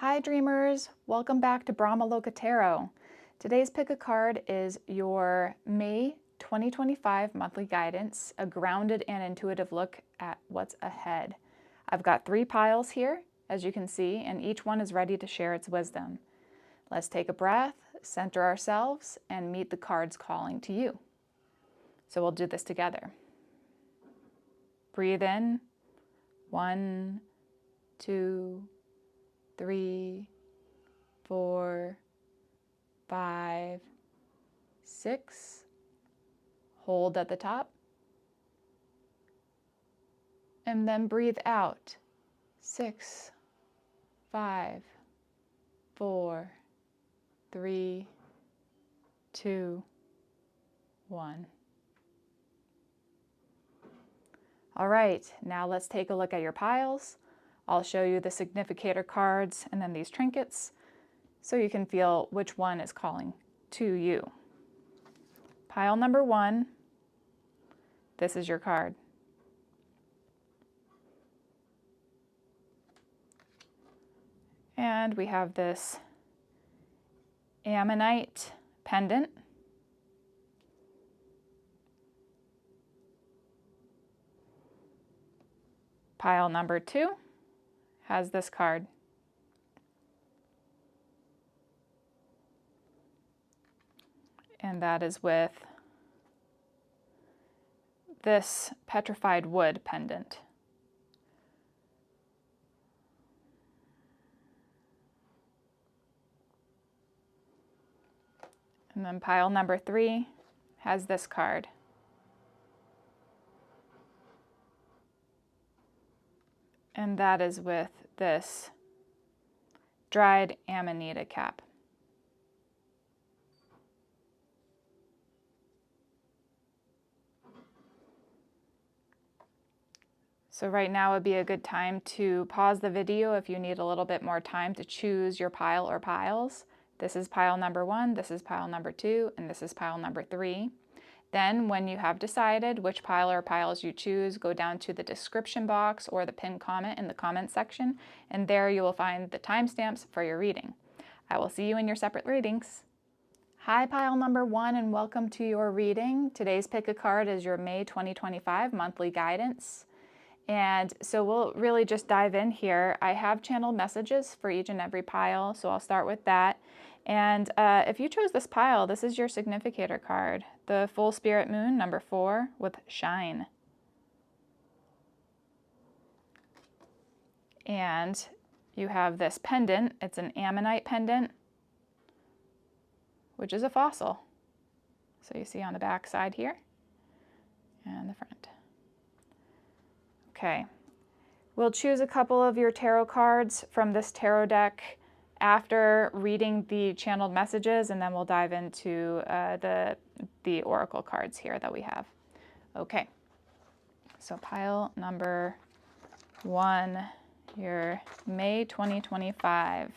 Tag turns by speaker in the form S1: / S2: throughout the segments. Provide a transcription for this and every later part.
S1: Hi dreamers, welcome back to Brahmaloka Tarot. Today's pick a card is your May 2025 monthly guidance, a grounded and intuitive look at what's ahead. I've got 3 piles here, as you can see, and each one is ready to share its wisdom. Let's take a breath, center ourselves, and meet the cards calling to you. So we'll do this together. Breathe in, 1, 2, 3, 4, 5, 6. Hold at the top. And then breathe out. 6, 5, 4, 3, 2, 1. All right, now let's take a look at your piles. I'll show you the significator cards and then these trinkets so you can feel which one is calling to you. Pile number 1, this is your card. And we have this Ammonite pendant. Pile number 2 has this card. And that is with this petrified wood pendant. And then pile number 3 has this card. And that is with this dried Ammonite cap. So right now would be a good time to pause the video if you need a little bit more time to choose your pile or piles. This is pile number 1, this is pile number 2, and this is pile number 3. Then when you have decided which pile or piles you choose, go down to the description box or the pinned comment in the comment section, and there you will find the timestamps for your reading. I will see you in your separate readings. Hi pile number 1 and welcome to your reading. Today's pick a card is your May 2025 monthly guidance. And so we'll really just dive in here. I have channeled messages for each and every pile, so I'll start with that. And if you chose this pile, this is your significator card, the Full Spirit Moon, number 4, with Shine. And you have this pendant. It's an Ammonite pendant, which is a fossil. So you see on the back side here and the front. Okay, we'll choose a couple of your tarot cards from this tarot deck after reading the channeled messages, and then we'll dive into the oracle cards here that we have. Okay, so pile number 1, your May 2025,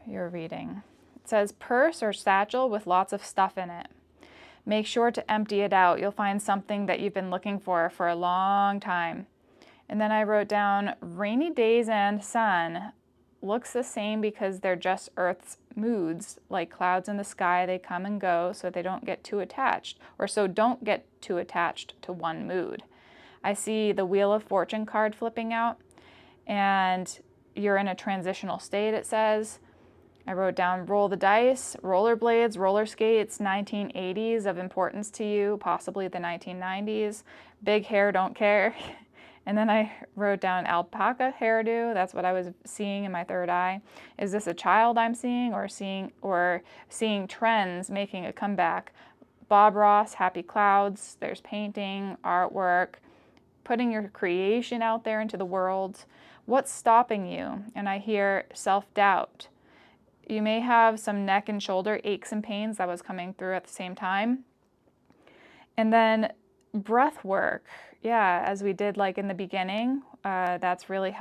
S1: your reading. It says purse or satchel with lots of stuff in it. Make sure to empty it out. You'll find something that you've been looking for a long time. And then I wrote down rainy days and sun looks the same because they're just Earth's moods, like clouds in the sky. They come and go, so they don't get too attached, or so don't get too attached to one mood. I see the Wheel of Fortune card flipping out, and you're in a transitional state, it says. I wrote down roll the dice, rollerblades, roller skates, 1980s of importance to you, possibly the 1990s, big hair, don't care. And then I wrote down alpaca hairdo. That's what I was seeing in my third eye. Is this a child I'm seeing or seeing trends making a comeback? Bob Ross, Happy Clouds, there's painting, artwork, putting your creation out there into the world. What's stopping you? And I hear self-doubt. You may have some neck and shoulder aches and pains that was coming through at the same time. And then breath work. Yeah, as we did like in the beginning, that's really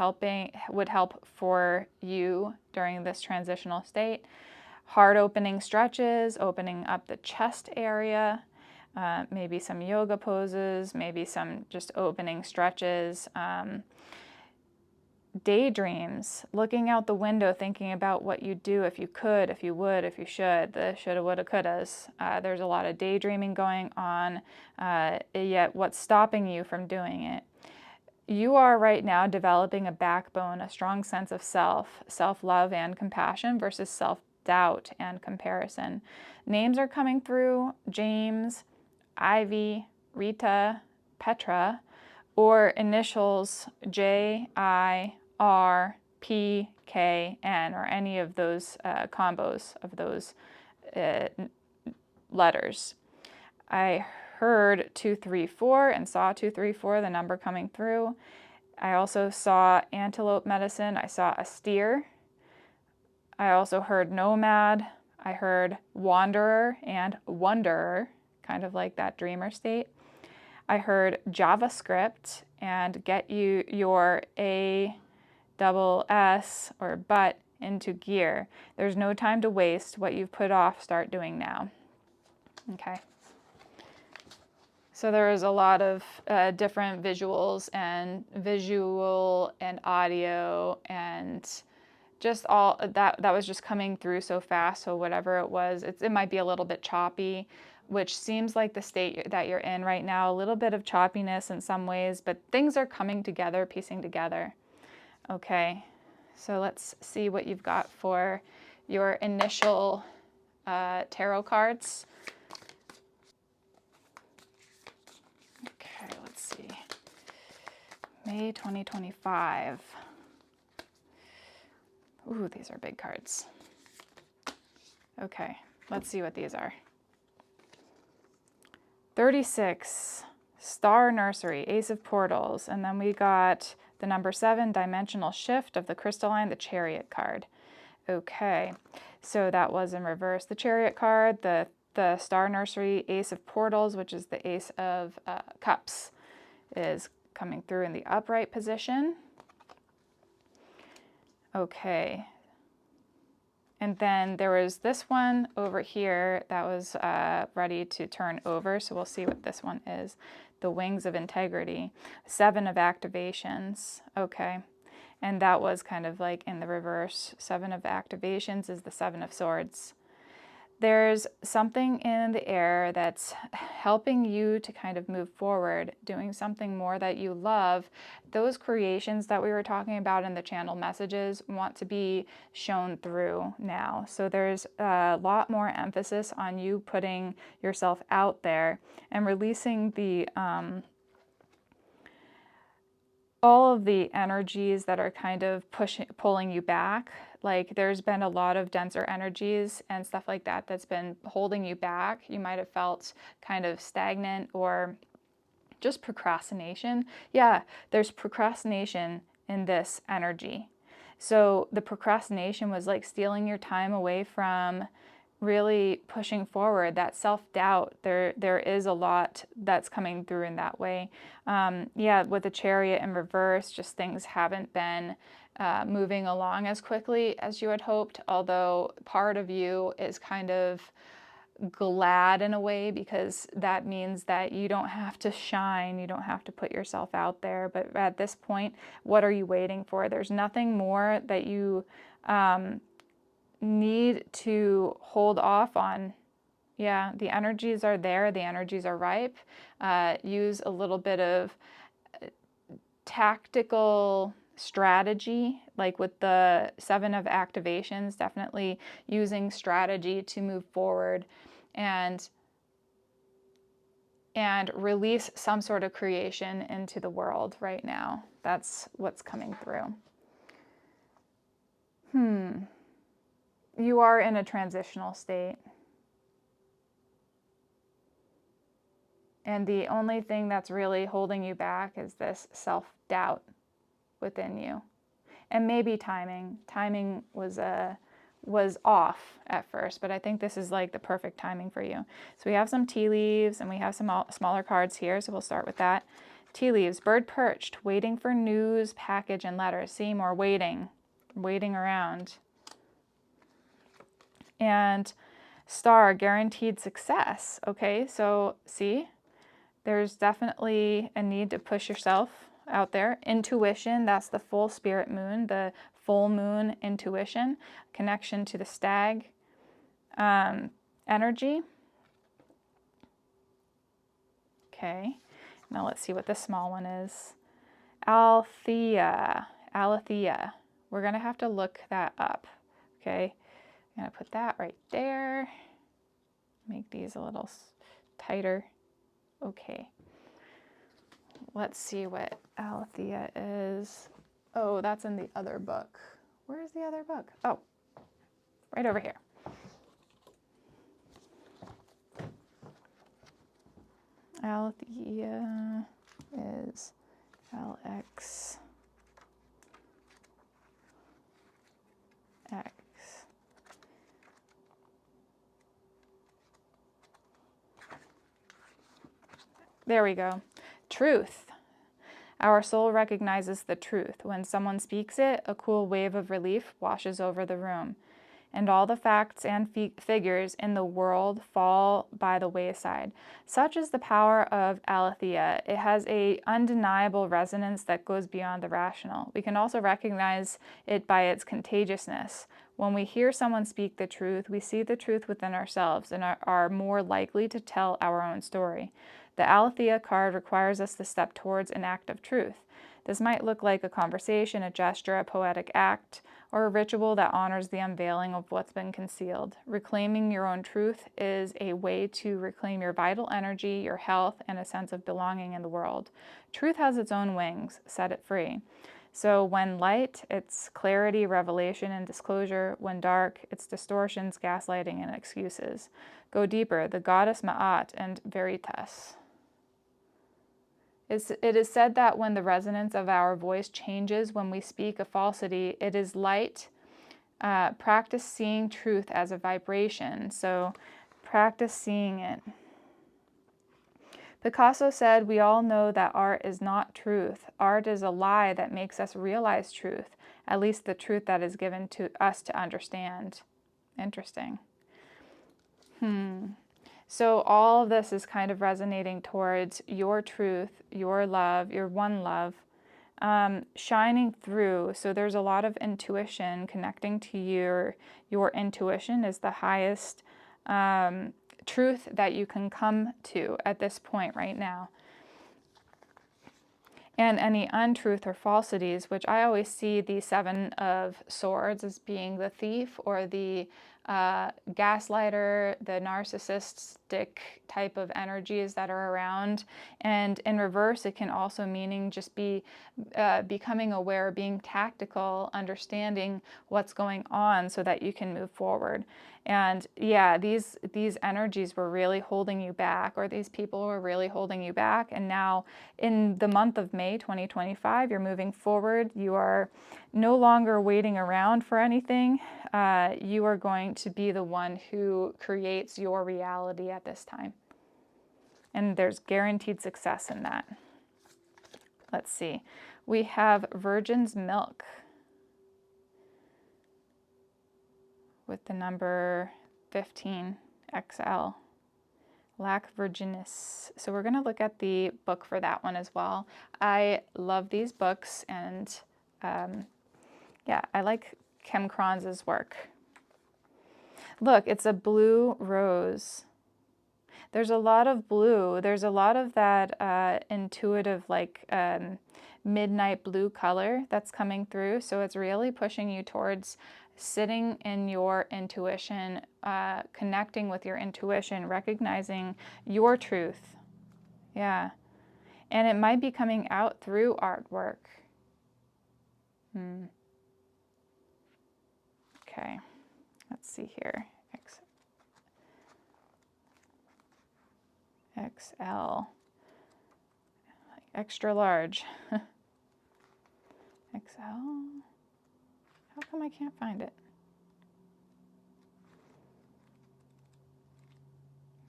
S1: would help for you during this transitional state. Heart opening stretches, opening up the chest area, maybe some yoga poses, maybe some just opening stretches. daydreams, looking out the window, thinking about what you do, if you could, if you would, if you should, the shoulda, woulda, couldas. There's a lot of daydreaming going on, yet what's stopping you from doing it? You are right now developing a backbone, a strong sense of self, self-love and compassion versus self-doubt and comparison. Names are coming through: James, Ivy, Rita, Petra, or initials JIRPKN, or any of those combos of those letters. I heard 234 and saw 234, the number coming through. I also saw antelope medicine. I saw a steer. I also heard nomad. I heard wanderer and wanderer, kind of like that dreamer state. I heard JavaScript and get you your ASS or butt into gear. There's no time to waste. What you've put off, start doing now. Okay. So there is a lot of different visual and audio, and just all that was just coming through so fast. So whatever it was, it might be a little bit choppy, which seems like the state that you're in right now. A little bit of choppiness in some ways, but things are coming together, piecing together. Okay, so let's see what you've got for your initial tarot cards. Okay, let's see. May 2025. Ooh, these are big cards. Okay, let's see what these are. 36, Star Nursery, Ace of Portals, and then we got the number 7, Dimensional Shift of the Crystalline, the Chariot card. Okay, so that was in reverse. The Chariot card, the Star Nursery, Ace of Portals, which is the Ace of Cups, is coming through in the upright position. Okay. And then there was this one over here that was ready to turn over. So we'll see what this one is. The Wings of Integrity. 7 of activations. Okay. And that was kind of like in the reverse. 7 of activations is the 7 of Swords. There's something in the air that's helping you to kind of move forward, doing something more that you love. Those creations that we were talking about in the channel messages want to be shown through now. So there's a lot more emphasis on you putting yourself out there and releasing the all of the energies that are kind of pulling you back. Like there's been a lot of denser energies and stuff like that that's been holding you back. You might have felt kind of stagnant or just procrastination. Yeah, there's procrastination in this energy. So the procrastination was like stealing your time away from really pushing forward. That self-doubt, there is a lot that's coming through in that way. Yeah, with the Chariot in reverse, just things haven't been moving along as quickly as you had hoped, although part of you is kind of glad in a way, because that means that you don't have to shine, you don't have to put yourself out there. But at this point, what are you waiting for? There's nothing more that you need to hold off on. Yeah, the energies are there, the energies are ripe. Use a little bit of tactical strategy, like with the 7 of activations, definitely using strategy to move forward and release some sort of creation into the world right now. That's what's coming through. You are in a transitional state. And the only thing that's really holding you back is this self-doubt within you. And maybe timing. Timing was off at first, but I think this is like the perfect timing for you. So we have some tea leaves and we have some smaller cards here, so we'll start with that. Tea leaves, bird perched, waiting for news, package, and letters. See, more waiting around. And star, guaranteed success. Okay, so see, there's definitely a need to push yourself out there. Intuition, that's the full spirit moon, the full moon intuition, connection to the stag energy. Okay, now let's see what the small one is. Althea. We're going to have to look that up. Okay, I'm going to put that right there. Make these a little tighter. Okay. Let's see what Althea is. Oh, that's in the other book. Where's the other book? Oh, right over here. Althea is LX. X. There we go. Truth. Our soul recognizes the truth. When someone speaks it, a cool wave of relief washes over the room, and all the facts and figures in the world fall by the wayside. Such is the power of Aletheia. It has an undeniable resonance that goes beyond the rational. We can also recognize it by its contagiousness. When we hear someone speak the truth, we see the truth within ourselves and are more likely to tell our own story. The Aletheia card requires us to step towards an act of truth. This might look like a conversation, a gesture, a poetic act, or a ritual that honors the unveiling of what's been concealed. Reclaiming your own truth is a way to reclaim your vital energy, your health, and a sense of belonging in the world. Truth has its own wings. Set it free. So when light, it's clarity, revelation, and disclosure. When dark, it's distortions, gaslighting, and excuses. Go deeper. The goddess Ma'at and Veritas. It is said that when the resonance of our voice changes when we speak a falsity, it is light. Practice seeing truth as a vibration. So practice seeing it. Picasso said, "We all know that art is not truth. Art is a lie that makes us realize truth, at least the truth that is given to us to understand." Interesting. So all of this is kind of resonating towards your truth, your love, your one love, shining through. So there's a lot of intuition connecting to your intuition is the highest truth that you can come to at this point right now. And any untruth or falsities, which I always see the Seven of Swords as being the thief or the gaslighter, the narcissistic type of energies that are around. And in reverse, it can also meaning just be becoming aware, being tactical, understanding what's going on so that you can move forward. And yeah, these energies were really holding you back, or these people were really holding you back. And now in the month of May 2025, you're moving forward. You are no longer waiting around for anything. You are going to be the one who creates your reality at this time. And there's guaranteed success in that. Let's see. We have Virgin's Milk with the number 15, XL. Lac Virginis. So we're going to look at the book for that one as well. I love these books, and yeah, I like Kim Kranz's work. Look, it's a blue rose. There's a lot of blue. There's a lot of that intuitive, like midnight blue color that's coming through. So it's really pushing you towards sitting in your intuition, connecting with your intuition, recognizing your truth. Yeah. And it might be coming out through artwork. Okay. Let's see here. XL. Extra large. XL. How come I can't find it?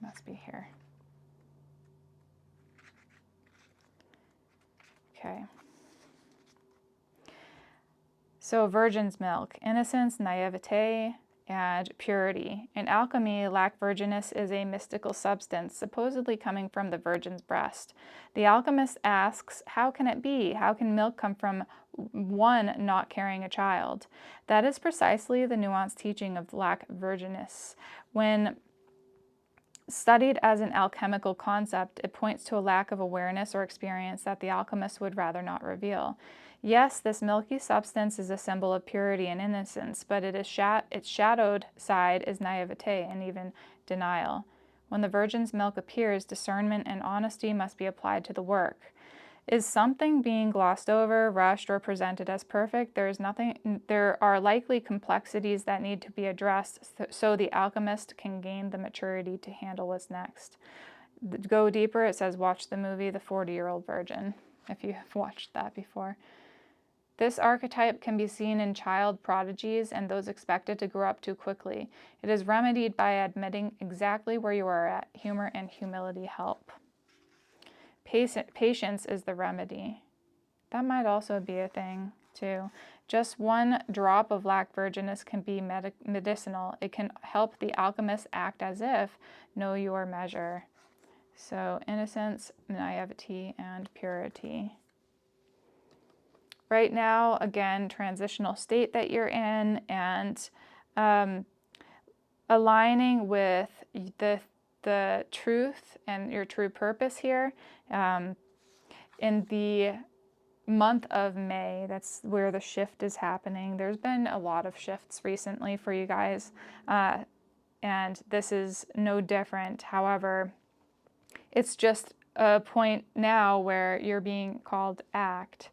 S1: Must be here. Okay. So Virgin's Milk, innocence, naivete, and purity. In alchemy, lac virginis is a mystical substance, supposedly coming from the virgin's breast. The alchemist asks, how can it be? How can milk come from one not carrying a child? That is precisely the nuanced teaching of lac virginis. When studied as an alchemical concept, it points to a lack of awareness or experience that the alchemist would rather not reveal. Yes, this milky substance is a symbol of purity and innocence, but its shadowed side is naivete and even denial. When the virgin's milk appears, discernment and honesty must be applied to the work. Is something being glossed over, rushed, or presented as perfect? There are likely complexities that need to be addressed so the alchemist can gain the maturity to handle what's next. Go deeper, it says watch the movie The 40-Year-Old Virgin, if you have watched that before. This archetype can be seen in child prodigies and those expected to grow up too quickly. It is remedied by admitting exactly where you are at. Humor and humility help. Patience is the remedy. That might also be a thing too. Just one drop of lac virginis can be medicinal. It can help the alchemist act as if, know your measure. So innocence, naivety, and purity. Right now, again, transitional state that you're in, and aligning with the truth and your true purpose here. In the month of May, that's where the shift is happening. There's been a lot of shifts recently for you guys, and this is no different. However, it's just a point now where you're being called to act.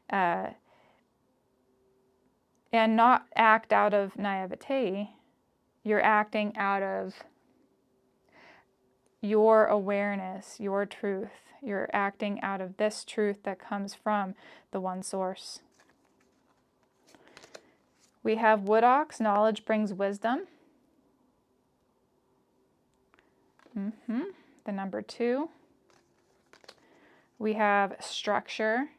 S1: And not act out of naivete. You're acting out of your awareness, your truth. You're acting out of this truth that comes from the one source. We have wood ox, knowledge brings wisdom. The number 2. We have structure.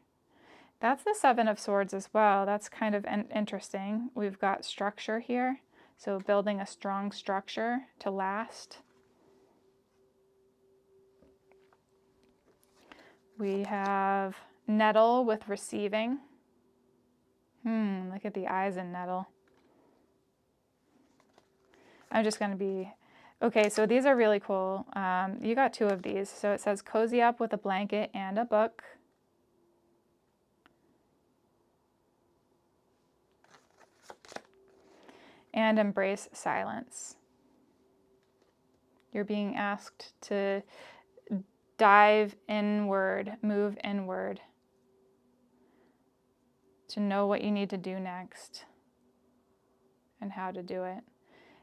S1: That's the 7 of Swords as well. That's kind of interesting. We've got structure here. So building a strong structure to last. We have nettle with receiving. Look at the eyes in nettle. I'm just going to be... Okay, so these are really cool. You got 2 of these. So it says cozy up with a blanket and a book. And embrace silence. You're being asked to dive inward, move inward, to know what you need to do next and how to do it.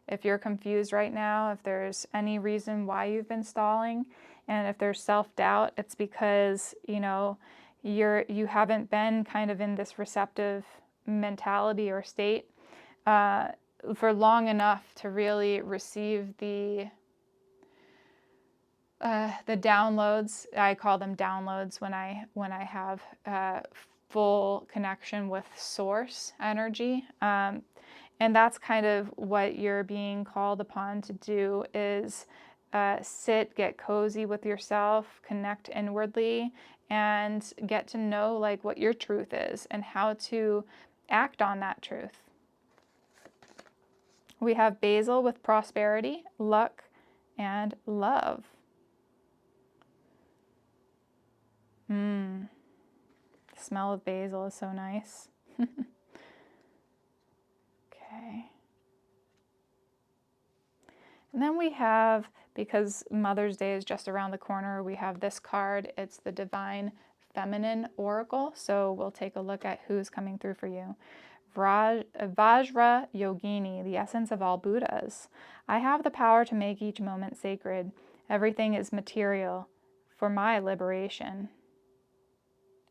S1: If you're confused right now, if there's any reason why you've been stalling, and if there's self-doubt, it's because, you haven't been kind of in this receptive mentality or state for long enough to really receive the downloads. I call them downloads when I have full connection with source energy. And that's kind of what you're being called upon to do, is sit, get cozy with yourself, connect inwardly, and get to know like what your truth is and how to act on that truth. We have basil with prosperity, luck, and love. The smell of basil is so nice. Okay. And then we have, because Mother's Day is just around the corner, we have this card. It's the Divine Feminine Oracle. So we'll take a look at who's coming through for you. Vajra Yogini, the essence of all Buddhas. I have the power to make each moment sacred. Everything is material for my liberation.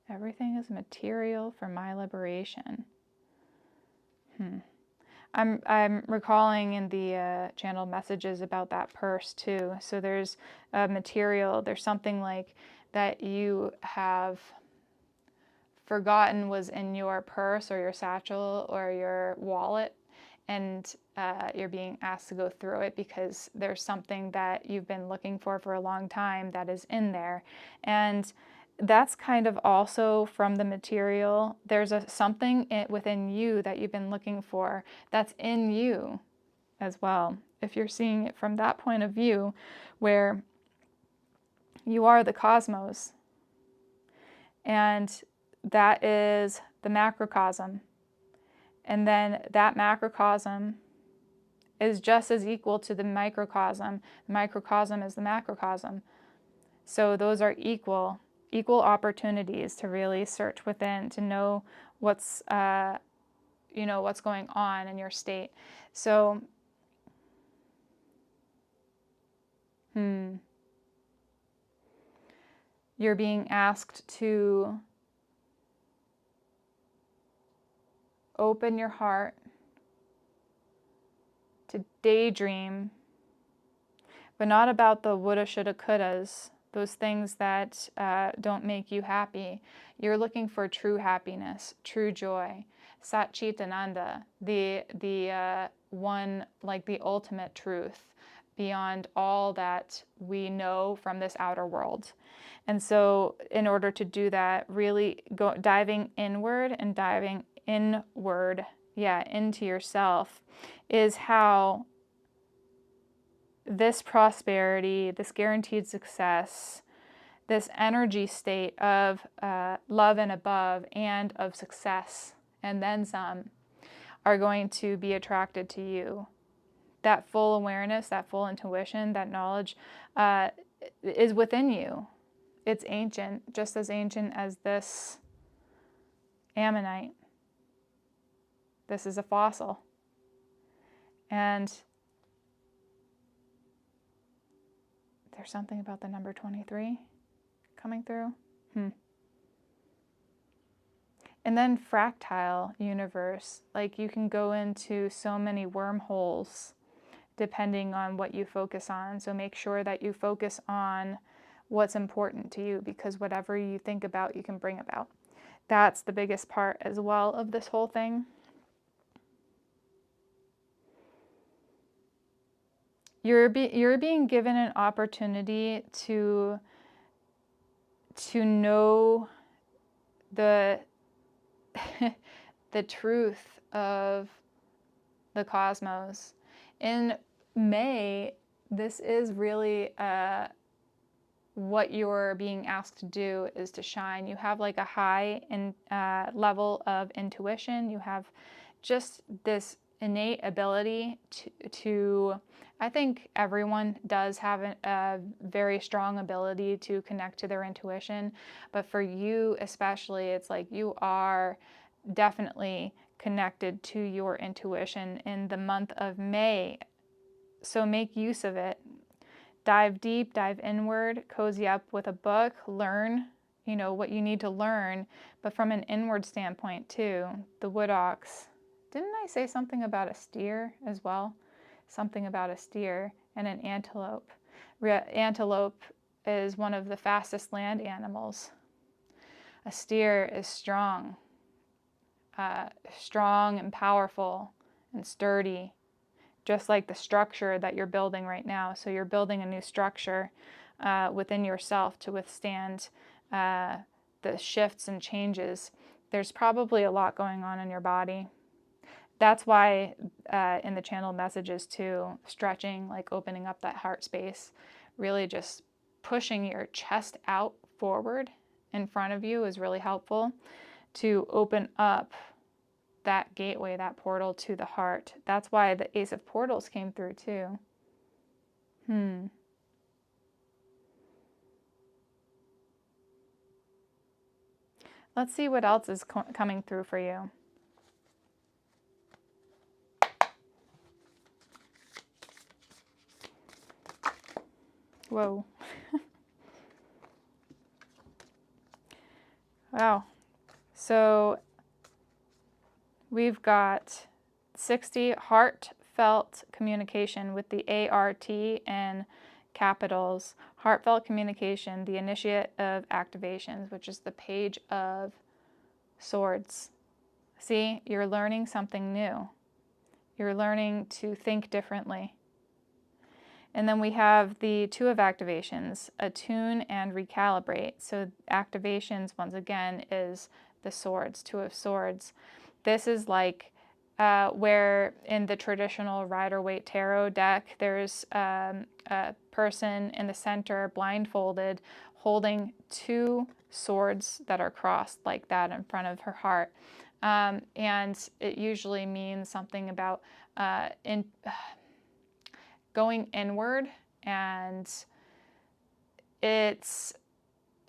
S1: Everything is material for my liberation. I'm recalling in the channel messages about that purse too. So there's a material, there's something like that you have forgotten was in your purse or your satchel or your wallet, and you're being asked to go through it because there's something that you've been looking for a long time that is in there. And that's kind of also from the material. There's something within you that you've been looking for that's in you as well. If you're seeing it from that point of view, where you are the cosmos, and that is the macrocosm. And then that macrocosm is just as equal to the microcosm. The microcosm is the macrocosm. So those are equal opportunities to really search within, to know what's what's going on in your state. So you're being asked to open your heart, to daydream, but not about the woulda, shoulda, couldas, those things that don't make you happy. You're looking for true happiness, true joy, Sat Chit Ananda, the one, like the ultimate truth beyond all that we know from this outer world. And so in order to do that, really diving inward and diving inward, into yourself, is how this prosperity, this guaranteed success, this energy state of love and above, and of success and then some, are going to be attracted to you. That full awareness, that full intuition, that knowledge is within you. It's ancient, just as ancient as this Ammonite. This is a fossil. And there's something about the number 23 coming through. And then fractile universe. Like, you can go into so many wormholes depending on what you focus on. So make sure that you focus on what's important to you, because whatever you think about, you can bring about. That's the biggest part as well of this whole thing. You're being given an opportunity to know the the truth of the cosmos. In May, this is really what you're being asked to do, is to shine. You have like a high level of intuition. You have just this innate ability to I think everyone does have a very strong ability to connect to their intuition, but for you especially, it's like you are definitely connected to your intuition in the month of May. So make use of it. Dive deep, dive inward, cozy up with a book, learn, what you need to learn, but from an inward standpoint too. The wood ox. Didn't I say something about a steer as well? Something about a steer and an antelope. Antelope is one of the fastest land animals. A steer is strong and powerful and sturdy, just like the structure that you're building right now. So you're building a new structure within yourself to withstand the shifts and changes. There's probably a lot going on in your body. That's why in the channeled messages too, stretching, like opening up that heart space, really just pushing your chest out forward in front of you is really helpful to open up that gateway, that portal to the heart. That's why the Ace of Portals came through too. Let's see what else is coming through for you. Whoa. Wow. So we've got 60, heartfelt communication with the ART and capitals. Heartfelt communication, the initiate of activations, which is the Page of Swords. See, you're learning something new. You're learning to think differently. And then we have the two of activations, attune and recalibrate. So activations, once again, is the swords, two of swords. This is like where in the traditional Rider-Waite Tarot deck, there's a person in the center, blindfolded, holding two swords that are crossed like that in front of her heart. And it usually means something about going inward, and it's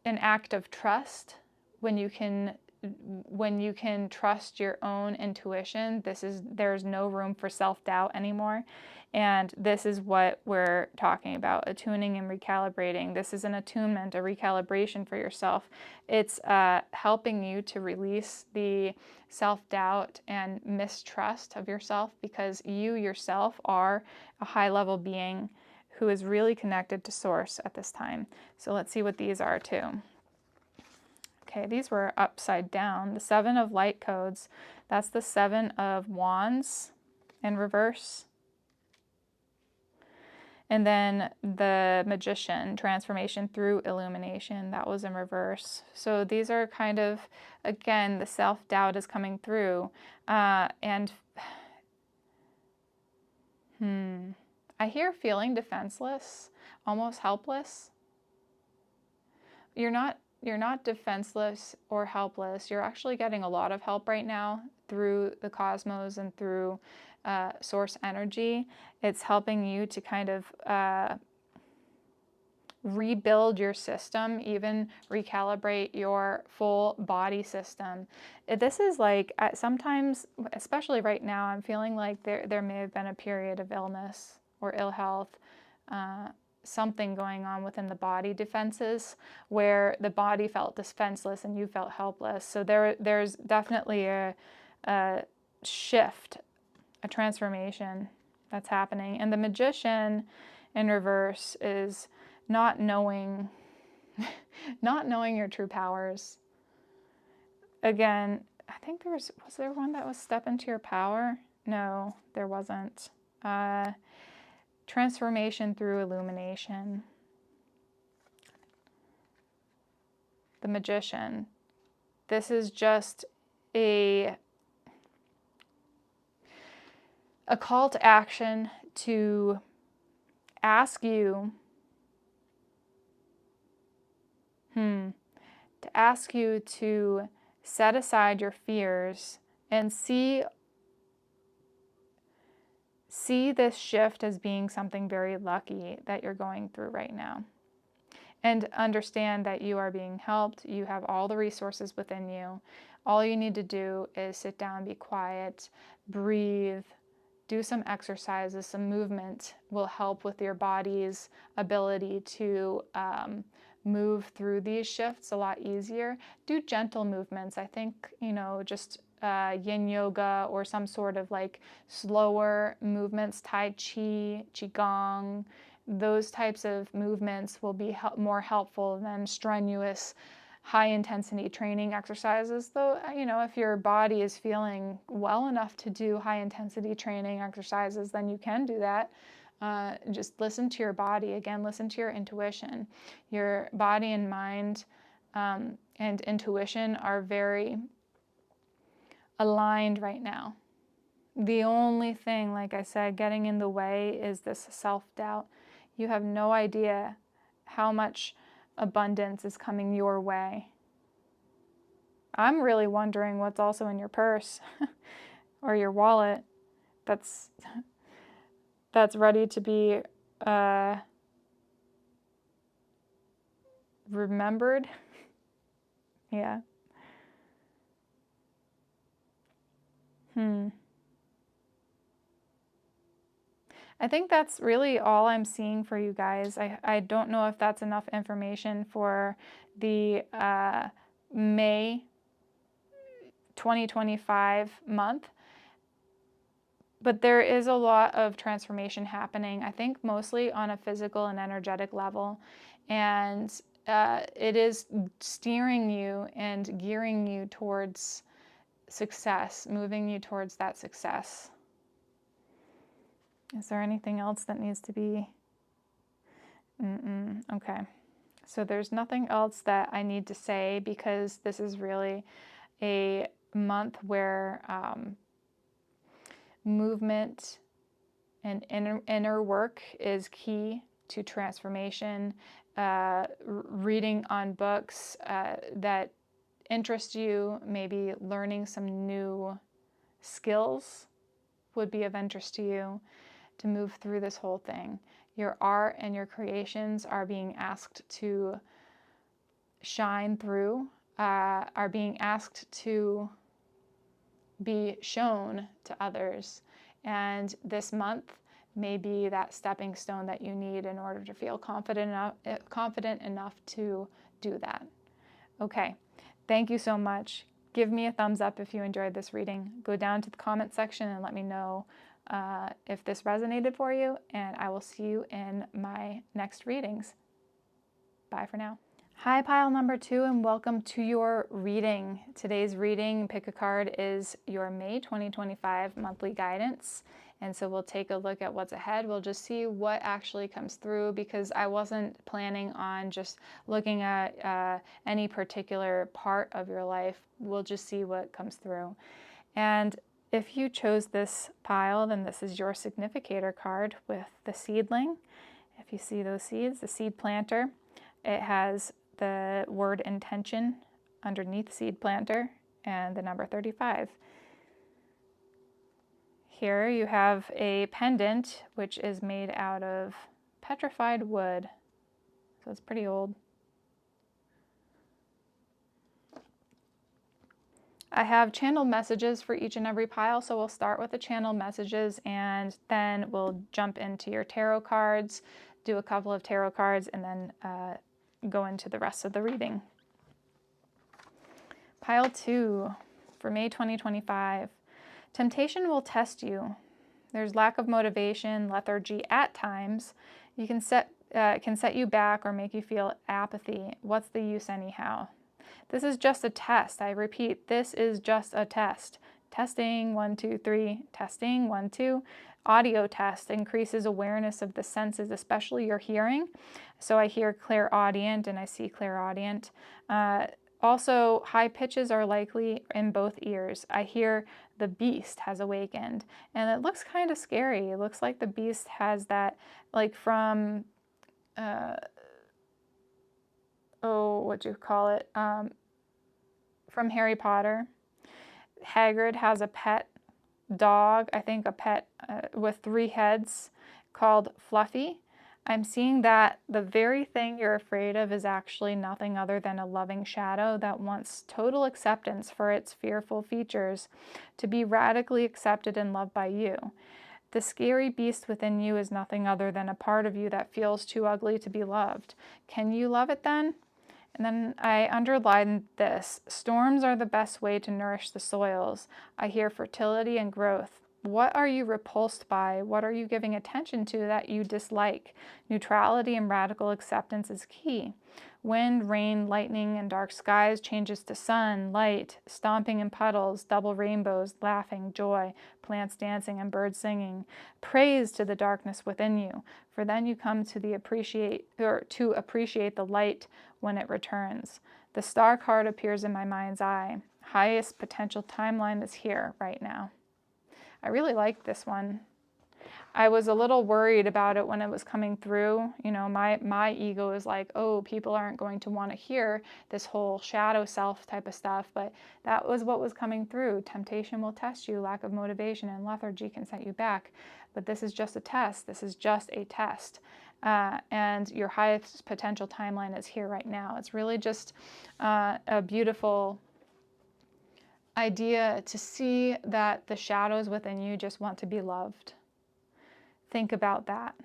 S1: an act of trust when you can trust your own intuition. There's no room for self-doubt anymore. And this is what we're talking about, attuning and recalibrating. This is an attunement, a recalibration for yourself. It's helping you to release the self-doubt and mistrust of yourself, because you yourself are a high-level being who is really connected to Source at this time. So let's see what these are too. Okay, these were upside down. The Seven of Light Codes, that's the Seven of Wands in reverse. And then the Magician, transformation through illumination, that was in reverse. So these are kind of, again, the self-doubt is coming through. I hear feeling defenseless, almost helpless. You're not defenseless or helpless. You're actually getting a lot of help right now through the cosmos and through source energy. It's helping you to kind of rebuild your system, even recalibrate your full body system. This is like, sometimes, especially right now, I'm feeling like there may have been a period of illness or ill health, something going on within the body defenses where the body felt defenseless and you felt helpless. So there's definitely a shift, a transformation that's happening. And the Magician in reverse is not knowing your true powers. Again, I think was there one that was step into your power? No, there wasn't. Transformation through illumination. The Magician. This is just a call to action to ask you to set aside your fears and see this shift as being something very lucky that you're going through right now. And understand that you are being helped. You have all the resources within you. All you need to do is sit down, be quiet, breathe, do some exercises. Some movement will help with your body's ability to move through these shifts a lot easier. Do gentle movements. I think, just yin yoga or some sort of like slower movements, Tai Chi, Qigong, those types of movements will be more helpful than strenuous, high intensity training exercises. Though, if your body is feeling well enough to do high intensity training exercises, then you can do that. Just listen to your body. Again, listen to your intuition. Your body and mind and intuition are very aligned right now. The only thing, like I said, getting in the way is this self-doubt. You have no idea how much abundance is coming your way. I'm really wondering what's also in your purse or your wallet that's ready to be remembered. Yeah. I think that's really all I'm seeing for you guys. I don't know if that's enough information for the May 2025 month, but there is a lot of transformation happening, I think mostly on a physical and energetic level, and it is steering you and gearing you towards success, moving you towards that success. Is there anything else that needs to be? Okay. So there's nothing else that I need to say, because this is really a month where movement and inner work is key to transformation. Reading on books that interest you, maybe learning some new skills would be of interest to you to move through this whole thing. Your art and your creations are being asked to shine through, are being asked to be shown to others. And this month may be that stepping stone that you need in order to feel confident enough to do that. Okay, thank you so much. Give me a thumbs up if you enjoyed this reading. Go down to the comment section and let me know if this resonated for you, and I will see you in my next readings. Bye for now. Hi, pile number 2, and welcome to your reading. Today's reading, pick a card, is your May 2025 monthly guidance. And so we'll take a look at what's ahead. We'll just see what actually comes through, because I wasn't planning on just looking at any particular part of your life. We'll just see what comes through. And if you chose this pile, then this is your significator card with the seedling. If you see those seeds, the seed planter, it has the word intention underneath seed planter and the number 35. Here you have a pendant which is made out of petrified wood, so it's pretty old. I have channeled messages for each and every pile, so we'll start with the channeled messages and then we'll jump into your tarot cards, do a couple of tarot cards, and then go into the rest of the reading. Pile 2 for May 2025. Temptation will test you. There's lack of motivation, lethargy at times. You can can set you back or make you feel apathy. What's the use anyhow? This is just a test. I repeat, this is just a test. Testing, 1, 2, 3. Testing, 1, 2. Audio test increases awareness of the senses, especially your hearing. So I hear clairaudient and I see clairaudient. Also, high pitches are likely in both ears. I hear the beast has awakened, and it looks kind of scary. It looks like the beast has that, like from, what you call it? From Harry Potter. Hagrid has a pet dog, I think a pet with 3 heads called Fluffy. I'm seeing that the very thing you're afraid of is actually nothing other than a loving shadow that wants total acceptance for its fearful features, to be radically accepted and loved by you. The scary beast within you is nothing other than a part of you that feels too ugly to be loved. Can you love it then? And then I underlined this: storms are the best way to nourish the soils. I hear fertility and growth. What are you repulsed by? What are you giving attention to that you dislike? Neutrality and radical acceptance is key. Wind, rain, lightning, and dark skies changes to sun, light, stomping in puddles, double rainbows, laughing, joy, plants dancing, and birds singing. Praise to the darkness within you, for then you come to appreciate the light when it returns. The star card appears in my mind's eye. Highest potential timeline is here right now. I really like this one. I was a little worried about it when it was coming through. You know, my ego is like, oh, people aren't going to want to hear this whole shadow self type of stuff, but that was what was coming through. Temptation will test you, lack of motivation and lethargy can set you back. But this is just a test. This is just a test. And your highest potential timeline is here right now. It's really just a beautiful idea to see that the shadows within you just want to be loved. Think about that.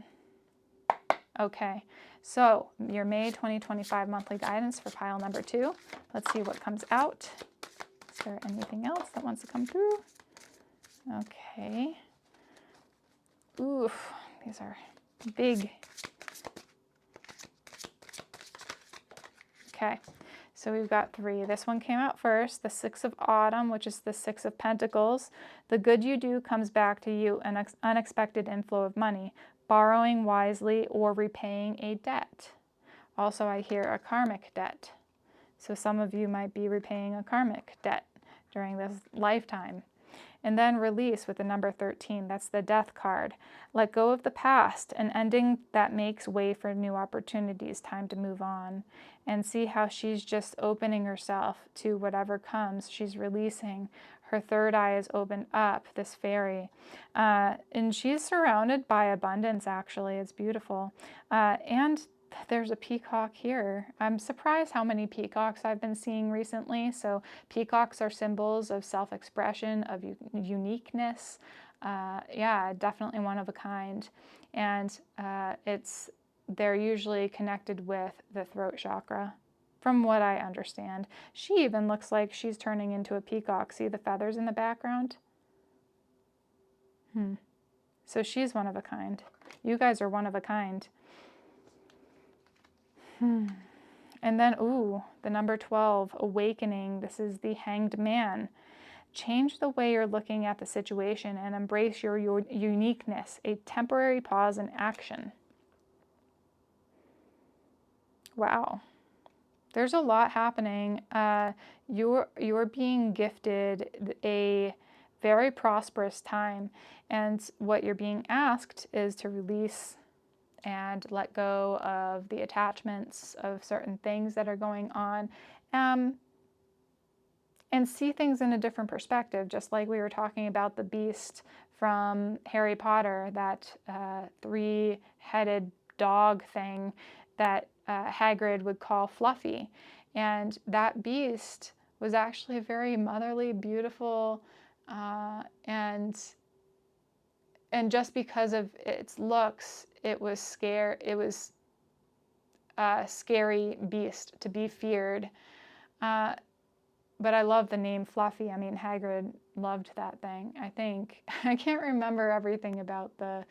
S1: Okay, so your May 2025 monthly guidance for pile number 2. Let's see what comes out. Is there anything else that wants to come through? Okay. Oof, these are big. Okay, So we've got 3. This one came out first, the 6 of Autumn, which is the 6 of Pentacles. The good you do comes back to you, an unexpected inflow of money, borrowing wisely or repaying a debt. Also, I hear a karmic debt. So some of you might be repaying a karmic debt during this lifetime. And then release with the number 13. That's the death card. Let go of the past, an ending that makes way for new opportunities. Time to move on. And see how she's just opening herself to whatever comes. She's releasing. Her third eye is opened up, this fairy. And she's surrounded by abundance, actually. It's beautiful. And there's a peacock here. I'm surprised how many peacocks I've been seeing recently. So peacocks are symbols of self-expression, of uniqueness. Yeah, definitely one of a kind. And they're usually connected with the throat chakra, from what I understand. She even looks like she's turning into a peacock. See the feathers in the background? So she's one of a kind. You guys are one of a kind. And then, the number 12, awakening. This is the Hanged Man. Change the way you're looking at the situation and embrace your uniqueness, a temporary pause in action. Wow. There's a lot happening. You're being gifted a very prosperous time, and what you're being asked is to release and let go of the attachments of certain things that are going on, and see things in a different perspective, just like we were talking about the beast from Harry Potter, that 3-headed dog thing that Hagrid would call Fluffy. And that beast was actually a very motherly, beautiful, and just because of its looks, it was a scary beast to be feared. But I love the name Fluffy. I mean, Hagrid loved that thing, I think. I can't remember everything about the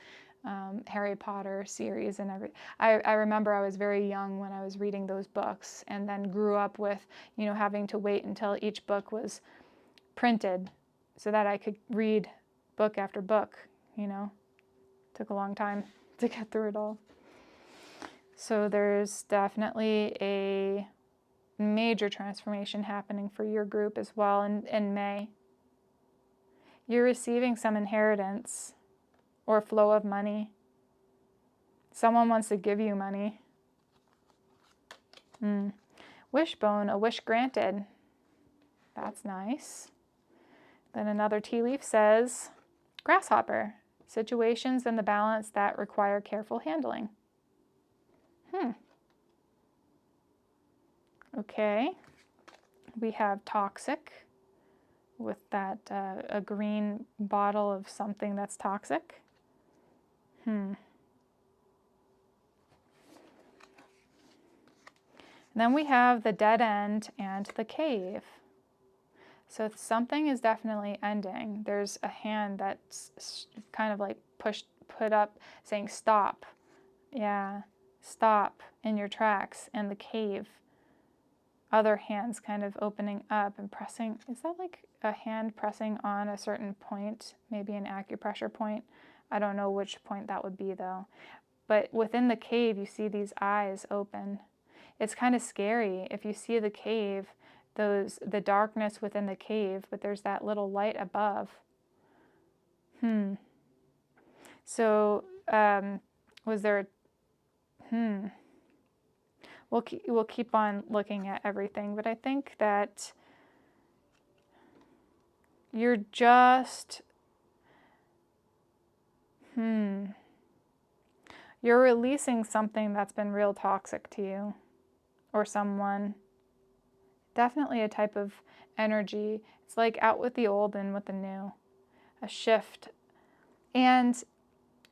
S1: Harry Potter series and everything. I remember I was very young when I was reading those books, and then grew up with, having to wait until each book was printed so that I could read book after book, Took a long time to get through it all. So there's definitely a major transformation happening for your group as well in May. You're receiving some inheritance or flow of money. Someone wants to give you money. Wishbone, a wish granted. That's nice. Then another tea leaf says, grasshopper, situations in the balance that require careful handling. Okay, we have toxic with that a green bottle of something that's toxic. And then we have the dead end and the cave. So something is definitely ending. There's a hand that's kind of like put up saying stop. Yeah, stop in your tracks. And the cave, other hands kind of opening up and pressing. Is that like a hand pressing on a certain point, maybe an acupressure point? I don't know which point that would be though. But within the cave, you see these eyes open. It's kind of scary if you see the cave, the darkness within the cave, but there's that little light above. So was there? We'll keep on looking at everything, but I think that you're just you're releasing something that's been real toxic to you or someone. Definitely a type of energy. It's like out with the old and with the new. A shift. And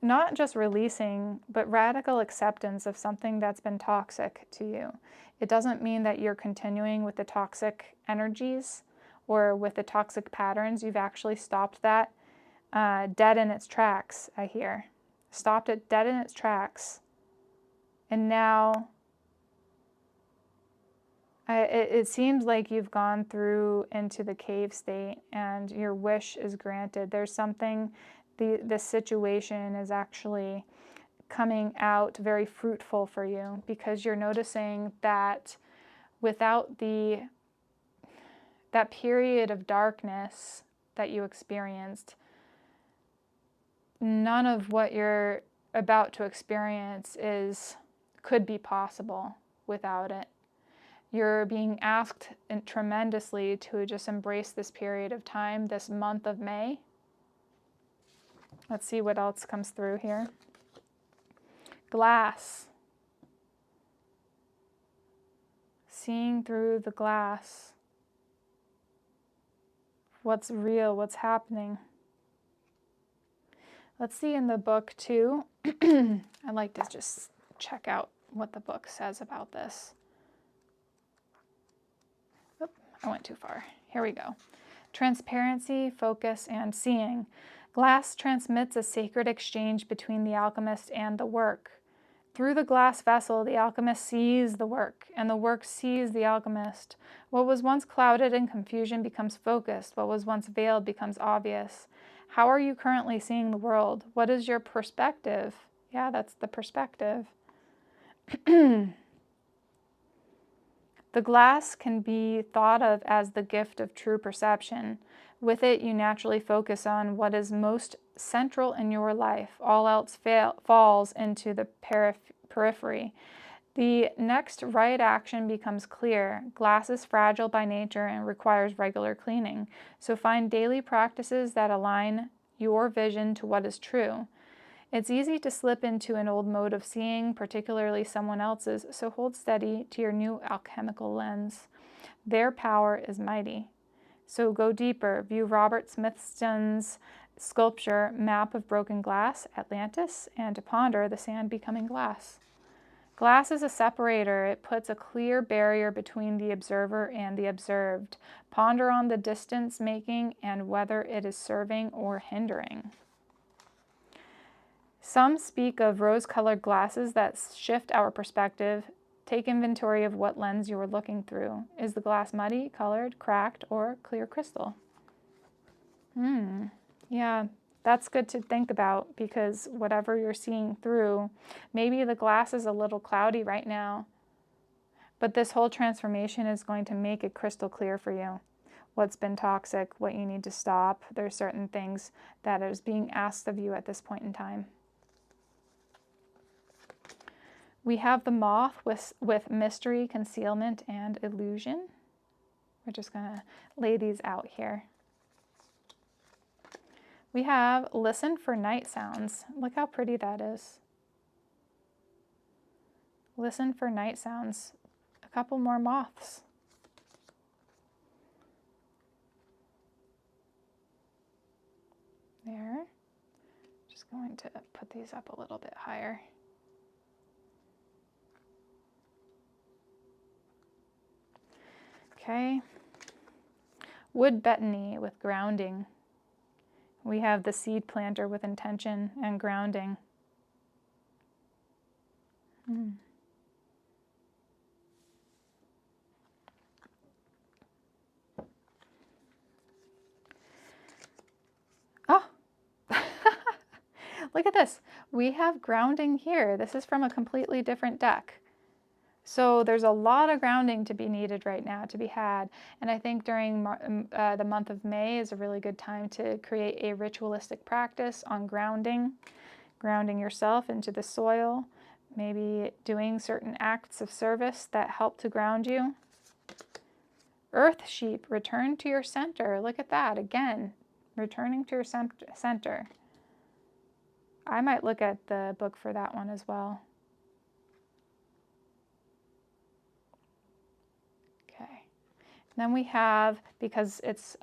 S1: not just releasing, but radical acceptance of something that's been toxic to you. It doesn't mean that you're continuing with the toxic energies or with the toxic patterns. You've actually stopped that dead in its tracks, I hear. Stopped it dead in its tracks. And now It seems like you've gone through into the cave state and your wish is granted. There's something, the situation is actually coming out very fruitful for you, because you're noticing that without that period of darkness that you experienced, none of what you're about to experience could be possible without it. You're being asked tremendously to just embrace this period of time, this month of May. Let's see what else comes through here. Glass. Seeing through the glass. What's real, what's happening. Let's see in the book too. I like to just check out what the book says about this. Oop, I went too far. Here we go. Transparency, focus, and seeing. Glass transmits a sacred exchange between the alchemist and the work. Through the glass vessel, the alchemist sees the work, and the work sees the alchemist. What was once clouded in confusion becomes focused. What was once veiled becomes obvious. How are you currently seeing the world? What is your perspective? Yeah, that's the perspective. The glass can be thought of as the gift of true perception. With it, you naturally focus on what is most central in your life. All else falls into the periphery. The next right action becomes clear. Glass is fragile by nature and requires regular cleaning. So find daily practices that align your vision to what is true. It's easy to slip into an old mode of seeing, particularly someone else's, so hold steady to your new alchemical lens. Their power is mighty. So go deeper. View Robert Smithson's sculpture, Map of Broken Glass, Atlantis, and to ponder the sand becoming glass. Glass is a separator. It puts a clear barrier between the observer and the observed. Ponder on the distance making and whether it is serving or hindering. Some speak of rose-colored glasses that shift our perspective. Take inventory of what lens you are looking through. Is the glass muddy, colored, cracked, or clear crystal? Yeah, that's good to think about, because whatever you're seeing through, maybe the glass is a little cloudy right now, but this whole transformation is going to make it crystal clear for you. What's been toxic, what you need to stop. There's certain things that is being asked of you at this point in time. We have the moth with mystery, concealment, and illusion. We're just going to lay these out here. We have listen for night sounds. Look how pretty that is. Listen for night sounds. A couple more moths. There. Just going to put these up a little bit higher. Okay. Wood betony with grounding. We have the seed planter with intention and grounding. Oh, look at this. We have grounding here. This is from a completely different deck. So there's a lot of grounding to be needed right now, to be had. And I think during the month of May is a really good time to create a ritualistic practice on grounding yourself into the soil, maybe doing certain acts of service that help to ground you. Earth sheep, return to your center. Look at that again, returning to your center. I might look at the book for that one as well. Then we have, because it's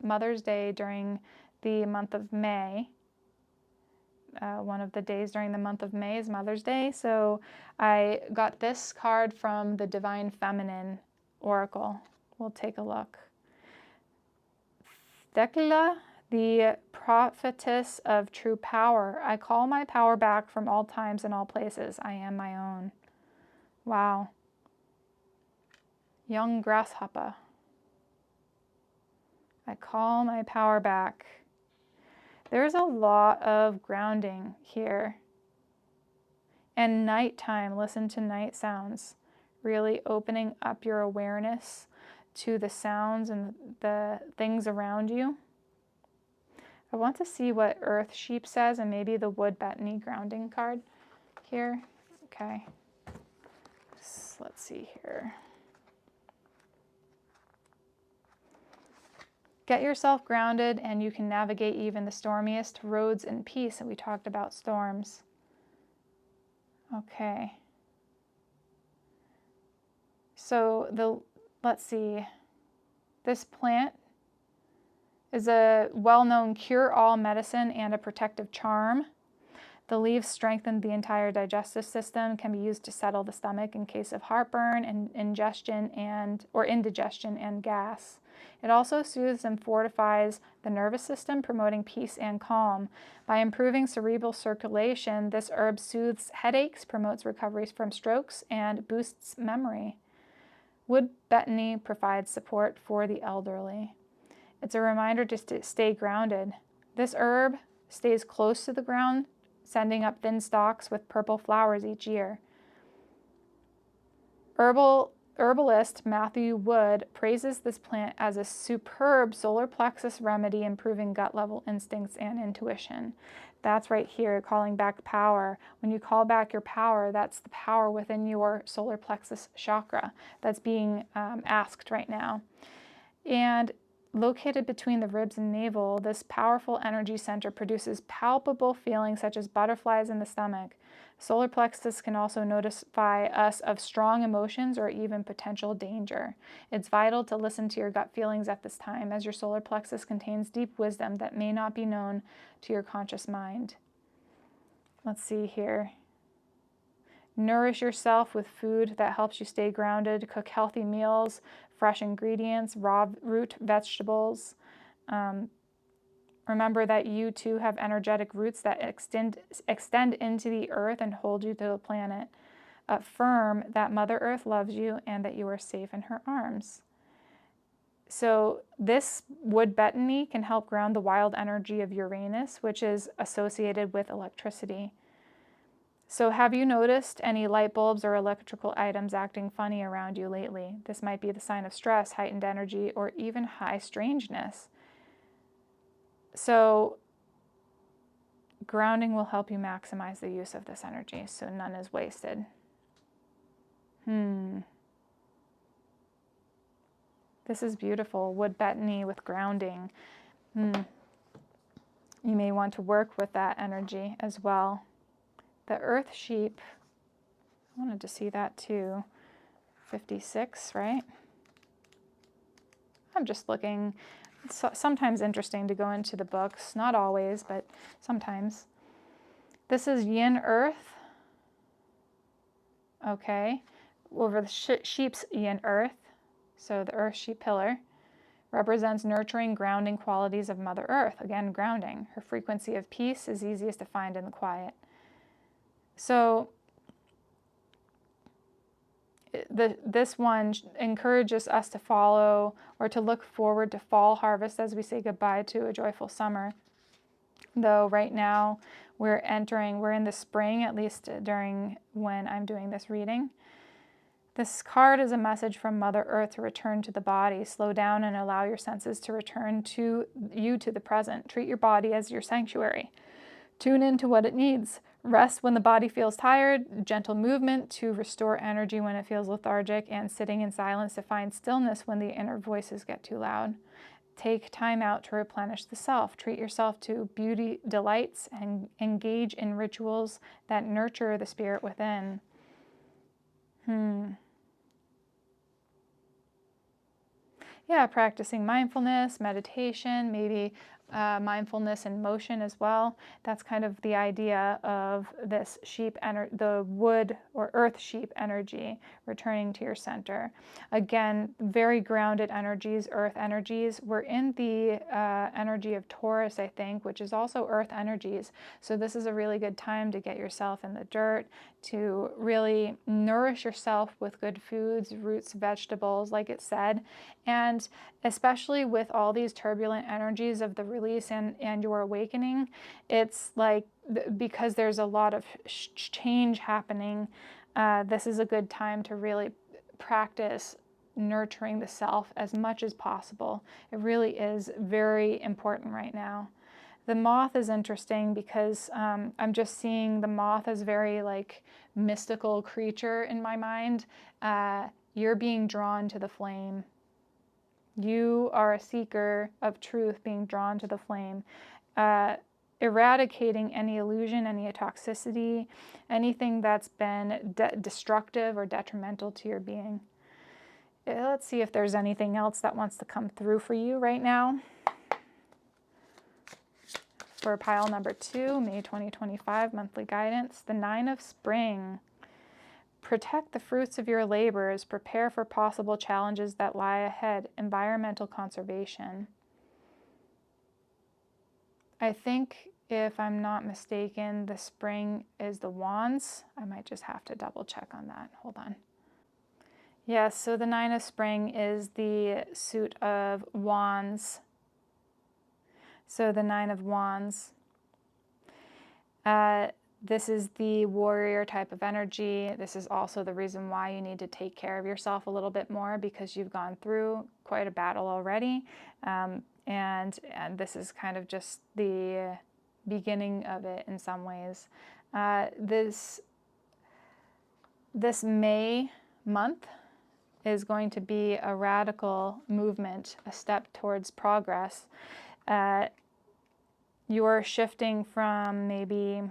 S1: Mother's Day during the month of May, one of the days during the month of May is Mother's Day, so I got this card from the Divine Feminine Oracle. We'll take a look. Thecla, the prophetess of true power. I call my power back from all times and all places. I am my own. Wow. Young grasshopper. I call my power back. There's a lot of grounding here. And nighttime, listen to night sounds. Really opening up your awareness to the sounds and the things around you. I want to see what Earth Sheep says and maybe the Wood Betony grounding card here. Okay. So let's see here. Get yourself grounded and you can navigate even the stormiest roads in peace. And we talked about storms. Okay. So let's see. This plant is a well-known cure-all medicine and a protective charm. The leaves strengthen the entire digestive system, can be used to settle the stomach in case of heartburn and indigestion and gas. It also soothes and fortifies the nervous system, promoting peace and calm. By improving cerebral circulation, this herb soothes headaches, promotes recovery from strokes, and boosts memory. Wood Betony provides support for the elderly. It's a reminder to stay grounded. This herb stays close to the ground, sending up thin stalks with purple flowers each year. Herbalist Matthew Wood praises this plant as a superb solar plexus remedy, improving gut level instincts and intuition. That's right here, calling back power. When you call back your power, that's the power within your solar plexus chakra that's being asked right now. And located between the ribs and navel, this powerful energy center produces palpable feelings such as butterflies in the stomach. Solar plexus can also notify us of strong emotions or even potential danger. It's vital to listen to your gut feelings at this time, as your solar plexus contains deep wisdom that may not be known to your conscious mind. Let's see here. Nourish yourself with food that helps you stay grounded. Cook healthy meals, fresh ingredients, raw root vegetables. Remember that you too have energetic roots that extend into the earth and hold you to the planet. Affirm that Mother Earth loves you and that you are safe in her arms. So this Wood Betony can help ground the wild energy of Uranus, which is associated with electricity. So have you noticed any light bulbs or electrical items acting funny around you lately? This might be the sign of stress, heightened energy, or even high strangeness. So grounding will help you maximize the use of this energy so none is wasted. This is beautiful. Wood Betony with grounding. You may want to work with that energy as well. The Earth Sheep, I wanted to see that too. 56, right? I'm just looking. It's sometimes interesting to go into the books. Not always, but sometimes. This is Yin Earth. Okay. Over the sheep's Yin Earth. So the Earth Sheep pillar represents nurturing, grounding qualities of Mother Earth. Again, grounding. Her frequency of peace is easiest to find in the quiet. So this one encourages us to follow or to look forward to fall harvest as we say goodbye to a joyful summer. Though right now we're in the spring, at least during when I'm doing this reading. This card is a message from Mother Earth to return to the body. Slow down and allow your senses to return to the present. Treat your body as your sanctuary. Tune into what it needs. Rest when the body feels tired, gentle movement to restore energy when it feels lethargic, and sitting in silence to find stillness when the inner voices get too loud. Take time out to replenish the self. Treat yourself to beauty delights and engage in rituals that nurture the spirit within. Yeah, practicing mindfulness, meditation, maybe mindfulness and motion as well. That's kind of the idea of this the wood or earth sheep energy returning to your center. Again, very grounded energies, earth energies. We're in the energy of Taurus, I think, which is also earth energies. So this is a really good time to get yourself in the dirt, to really nourish yourself with good foods, roots, vegetables, like it said. And especially with all these turbulent energies of the release and your awakening, it's like, because there's a lot of change happening, this is a good time to really practice nurturing the self as much as possible. It really is very important right now. The moth is interesting because I'm just seeing the moth as very like mystical creature in my mind. You're being drawn to the flame. You are a seeker of truth being drawn to the flame. Eradicating any illusion, any toxicity, anything that's been destructive or detrimental to your being. Let's see if there's anything else that wants to come through for you right now. For pile number 2, May 2025 monthly guidance, the 9 of Spring. Protect the fruits of your labors. Prepare for possible challenges that lie ahead. Environmental conservation. I think, if I'm not mistaken, the spring is the wands. I might just have to double check on that. Hold on. Yes, so the 9 of Spring is the suit of wands. So the 9 of Wands. This is the warrior type of energy. This is also the reason why you need to take care of yourself a little bit more, because you've gone through quite a battle already. And this is kind of just the beginning of it in some ways. This May month is going to be a radical movement, a step towards progress. You're shifting from maybe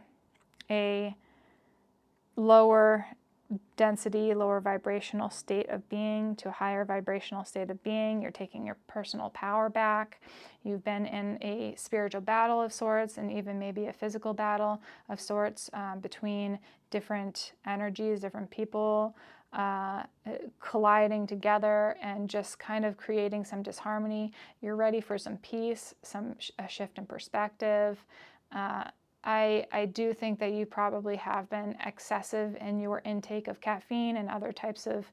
S1: a lower density, lower vibrational state of being to a higher vibrational state of being. You're taking your personal power back. You've been in a spiritual battle of sorts, and even maybe a physical battle of sorts between different energies, different people, colliding together and just kind of creating some disharmony. You're ready for some peace, a shift in perspective. I do think that you probably have been excessive in your intake of caffeine and other types of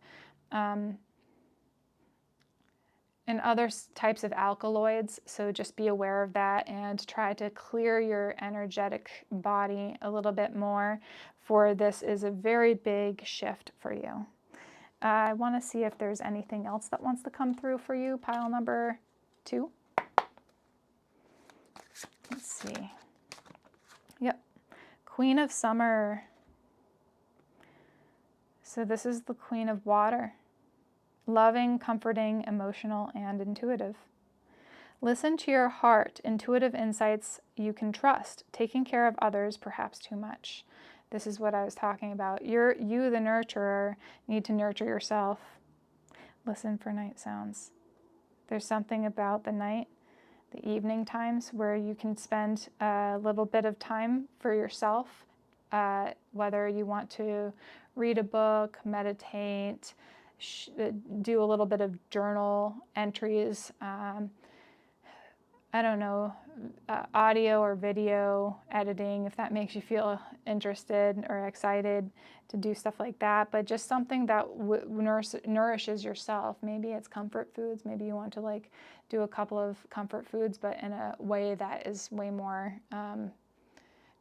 S1: alkaloids. So just be aware of that and try to clear your energetic body a little bit more, for this is a very big shift for you. I want to see if there's anything else that wants to come through for you. Pile number 2. Let's see. Yep. Queen of Summer. So this is the Queen of Water. Loving, comforting, emotional, and intuitive. Listen to your heart. Intuitive insights you can trust. Taking care of others, perhaps too much. This is what I was talking about. You, the nurturer, need to nurture yourself. Listen for night sounds. There's something about the night, the evening times, where you can spend a little bit of time for yourself, whether you want to read a book, meditate, do a little bit of journal entries, I don't know, audio or video editing, if that makes you feel interested or excited to do stuff like that. But just something that nourishes yourself. Maybe it's comfort foods. Maybe you want to like do a couple of comfort foods, but in a way that is way more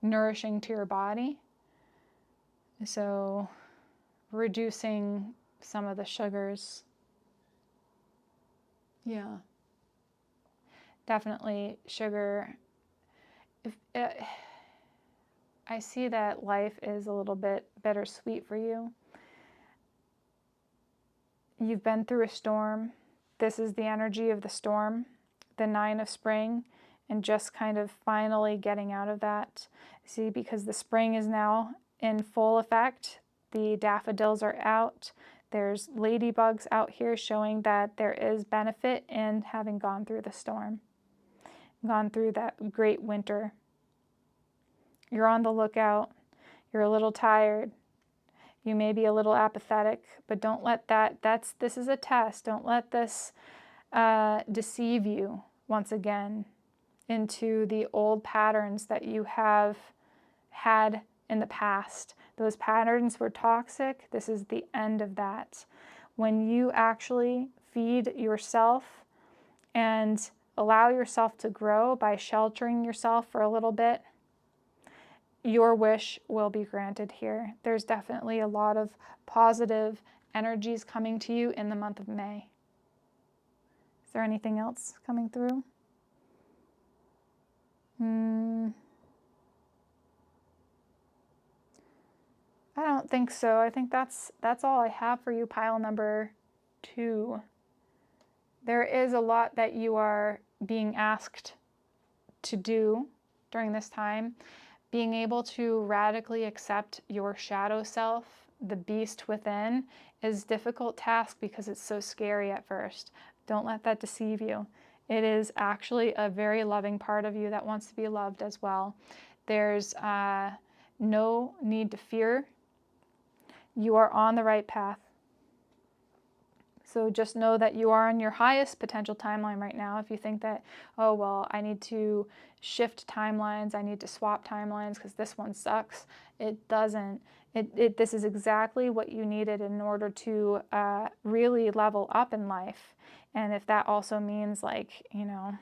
S1: nourishing to your body. So reducing some of the sugars. Yeah. Definitely sugar. I see that life is a little bit bittersweet for you. You've been through a storm. This is the energy of the storm, the 9 of Spring, and just kind of finally getting out of that. See, because the spring is now in full effect. The daffodils are out. There's ladybugs out here, showing that there is benefit in having gone through the storm. gone through that great winter. You're on the lookout. You're a little tired. You may be a little apathetic, but don't let this is a test. Don't let this deceive you once again into the old patterns that you have had in the past. Those patterns were toxic. This is the end of that. When you actually feed yourself and allow yourself to grow by sheltering yourself for a little bit, your wish will be granted here. There's definitely a lot of positive energies coming to you in the month of May. Is there anything else coming through? I don't think so. I think that's all I have for you, pile number 2. There is a lot that you are being asked to do during this time. Being able to radically accept your shadow self, the beast within, is a difficult task because it's so scary at first. Don't let that deceive you. It is actually a very loving part of you that wants to be loved as well. There's no need to fear. You are on the right path. So just know that you are on your highest potential timeline right now. If you think that, oh, well, I need to shift timelines, I need to swap timelines because this one sucks. It doesn't. This is exactly what you needed in order to really level up in life. And if that also means, like, you know,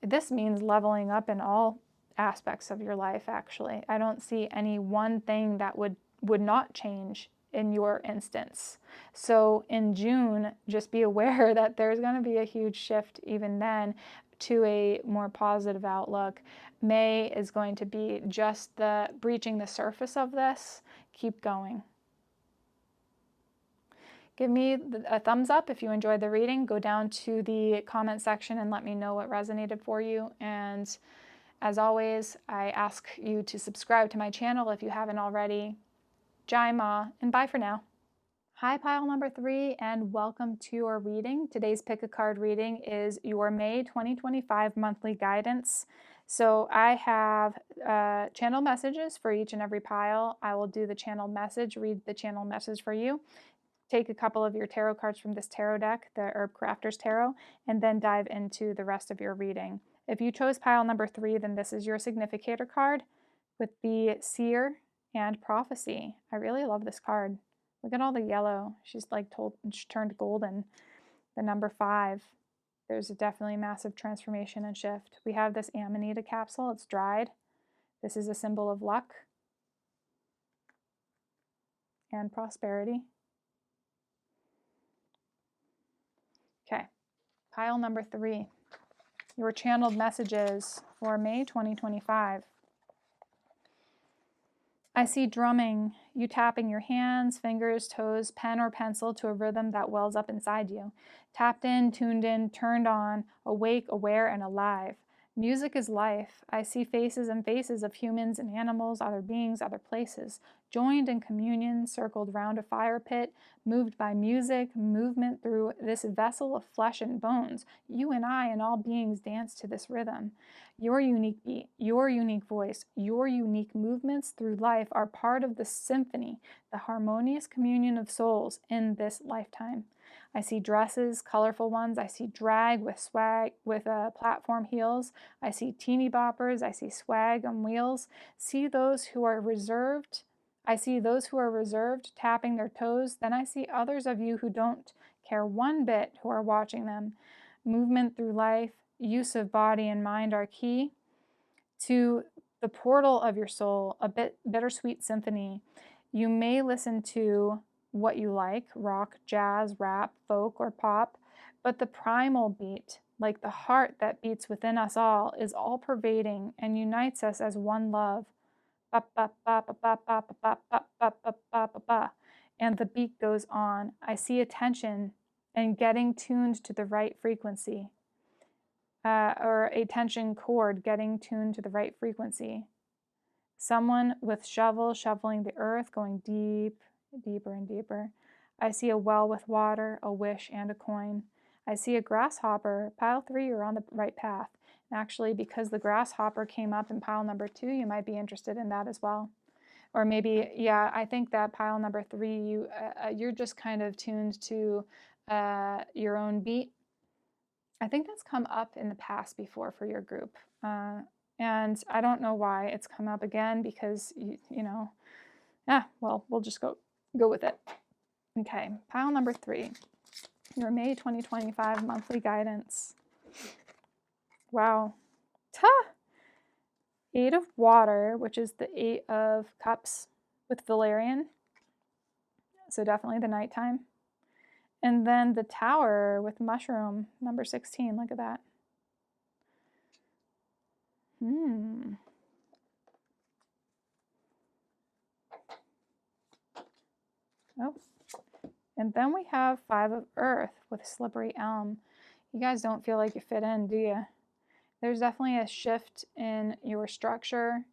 S1: this means leveling up in all aspects of your life, actually. I don't see any one thing that would not change in your instance. So in June, just be aware that there's going to be a huge shift even then to a more positive outlook. May is going to be just the breaching the surface of this. Keep going. Give me a thumbs up if you enjoyed the reading. Go down to the comment section and let me know what resonated for you. And as always, I ask you to subscribe to my channel if you haven't already. Jai Ma, and bye for now. Hi, pile number 3, and welcome to your reading. Today's pick a card reading is your May 2025 monthly guidance. So I have channel messages for each and every pile. I will do the channel message, read the channel message for you, take a couple of your tarot cards from this tarot deck, the Herb Crafter's Tarot, and then dive into the rest of your reading. If you chose pile number 3, then this is your significator card with the Seer and Prophecy. I really love this card. Look at all the yellow. She's like she turned golden. The number 5. There's definitely a massive transformation and shift. We have this Ammonite capsule. It's dried. This is a symbol of luck and prosperity. Okay, pile number 3. Your channeled messages for May 2025. I see drumming, you tapping your hands, fingers, toes, pen or pencil to a rhythm that wells up inside you. Tapped in, tuned in, turned on, awake, aware, and alive. Music is life. I see faces and faces of humans and animals, other beings, other places, joined in communion, circled round a fire pit, moved by music, movement through this vessel of flesh and bones. You and I and all beings dance to this rhythm. Your unique beat, your unique voice, your unique movements through life are part of the symphony, the harmonious communion of souls in this lifetime. I see dresses, colorful ones. I see drag with swag, with platform heels. I see teeny boppers. I see swag on wheels. See those who are reserved. I see those who are reserved tapping their toes. Then I see others of you who don't care one bit who are watching them. Movement through life, use of body and mind are key to the portal of your soul, a bittersweet symphony. You may listen to what you like, rock, jazz, rap, folk, or pop, but the primal beat, like the heart that beats within us all, is all pervading and unites us as one love. And the beat goes on. I see attention and getting tuned to the right frequency. Or a tension cord getting tuned to the right frequency. Someone with shovel shoveling the earth, going deep, deeper and deeper. I see a well with water, a wish, and a coin. I see a grasshopper. Pile 3, you're on the right path. And actually, because the grasshopper came up in pile number 2, you might be interested in that as well. Or maybe, yeah, I think that pile number 3, you're just kind of tuned to your own beat. I think that's come up in the past before for your group. And I don't know why it's come up again because, well, we'll just go with it. Okay, pile number 3, your May 2025 monthly guidance. Wow. 8 of water, which is the 8 of cups with Valerian. So definitely the nighttime. And then the tower with mushroom, number 16. Look at that. Oh. And then we have 5 of earth with slippery elm. You guys don't feel like you fit in, do you? There's definitely a shift in your structure.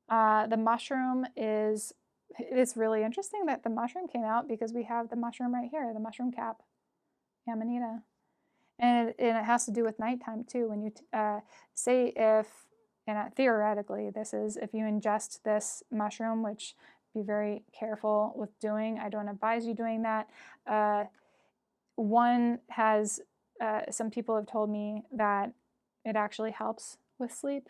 S1: The mushroom it's really interesting that the mushroom came out because we have the mushroom right here, the mushroom cap, Amanita. And it has to do with nighttime too. When you say theoretically, this is if you ingest this mushroom, which be very careful with doing. I don't advise you doing that. One has, some people have told me that it actually helps with sleep.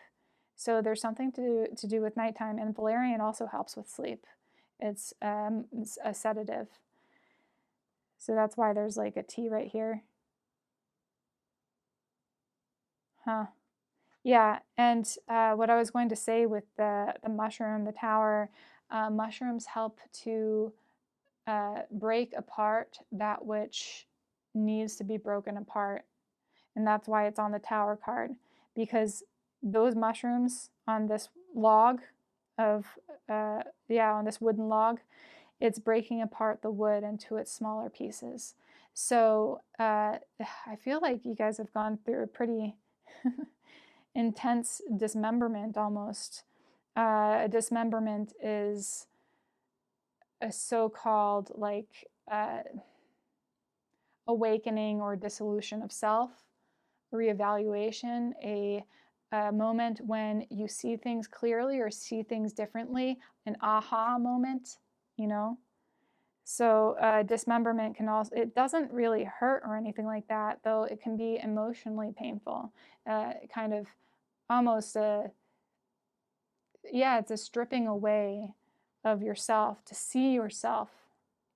S1: So there's something to do with nighttime, and valerian also helps with sleep. It's a sedative. So that's why there's like a T right here. Huh. Yeah, and what I was going to say with the mushroom, the tower, mushrooms help to break apart that which needs to be broken apart. And that's why it's on the tower card, because those mushrooms on this log of, on this wooden log, it's breaking apart the wood into its smaller pieces. So I feel like you guys have gone through a pretty intense dismemberment almost. A dismemberment is a so-called like awakening or dissolution of self, reevaluation, a moment when you see things clearly or see things differently, an aha moment, So dismemberment can also, it doesn't really hurt or anything like that, though it can be emotionally painful, kind of almost it's a stripping away of yourself to see yourself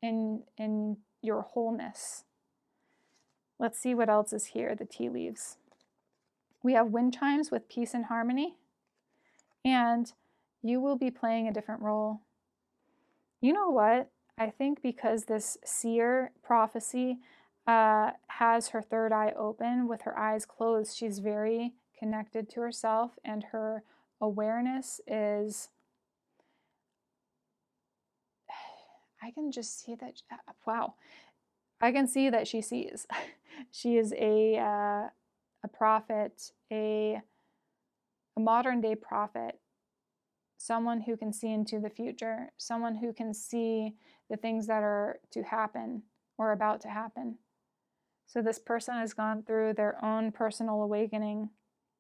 S1: in your wholeness. Let's see what else is here, the tea leaves. We have wind chimes with peace and harmony, and you will be playing a different role. You know what? I think because this seer prophecy has her third eye open with her eyes closed, she's very connected to herself, and her awareness is, I can just see that, wow. I can see that she sees. She is a prophet, a modern day prophet, someone who can see into the future, someone who can see the things that are to happen or about to happen. So this person has gone through their own personal awakening.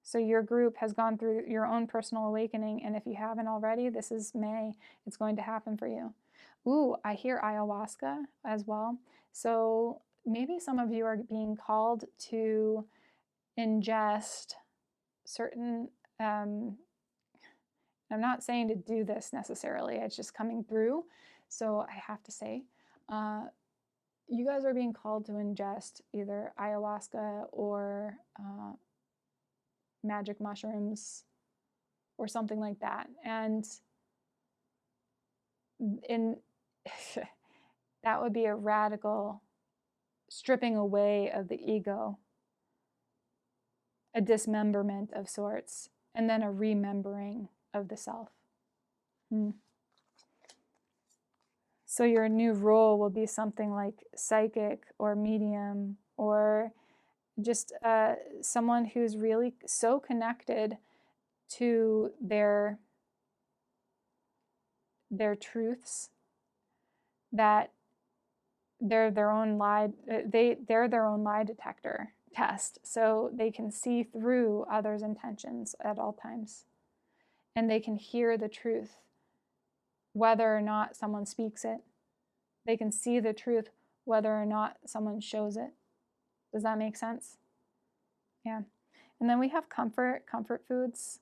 S1: So your group has gone through your own personal awakening, and if you haven't already, this is May. It's going to happen for you. Ooh, I hear ayahuasca as well. So maybe some of you are being called to ingest certain, I'm not saying to do this necessarily, it's just coming through. So I have to say, you guys are being called to ingest either ayahuasca or magic mushrooms or something like that. And that would be a radical stripping away of the ego, a dismemberment of sorts, and then a remembering of the self. So your new role will be something like psychic or medium, or just someone who's really so connected to their truths that they're their own lie they're their own lie detector test, so they can see through others' intentions at all times, and they can hear the truth whether or not someone speaks it. They can see the truth whether or not someone shows it. Does that make sense? Yeah. And then we have comfort foods.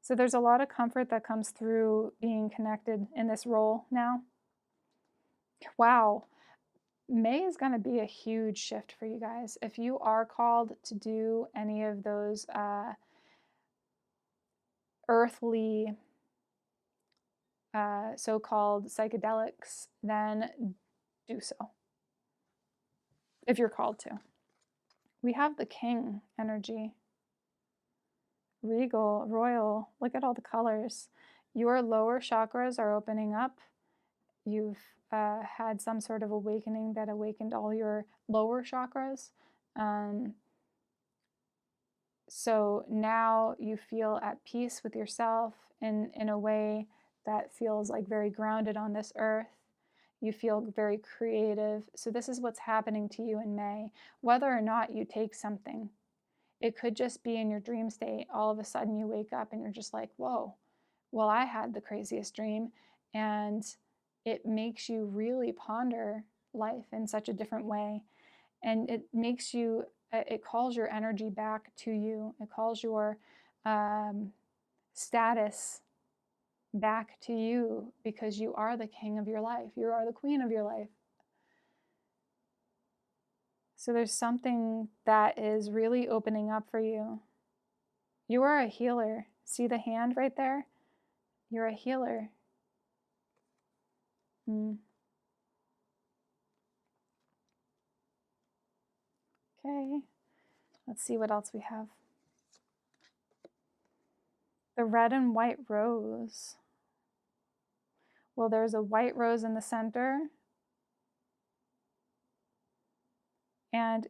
S1: So there's a lot of comfort that comes through being connected in this role now. Wow. May is going to be a huge shift for you guys. If you are called to do any of those earthly so-called psychedelics, then do so. If you're called to. We have the king energy. Regal, royal, look at all the colors. Your lower chakras are opening up. You've had some sort of awakening that awakened all your lower chakras. So now you feel at peace with yourself in a way that feels like very grounded on this earth. You feel very creative. So this is what's happening to you in May. Whether or not you take something, it could just be in your dream state. All of a sudden you wake up and you're just like, whoa, well, I had the craziest dream. And it makes you really ponder life in such a different way. And it makes you, it calls your energy back to you. It calls your status back to you, because you are the king of your life. You are the queen of your life. So there's something that is really opening up for you. You are a healer. See the hand right there? You're a healer. Okay, let's see what else we have. The red and white rose. Well, there's a white rose in the center, and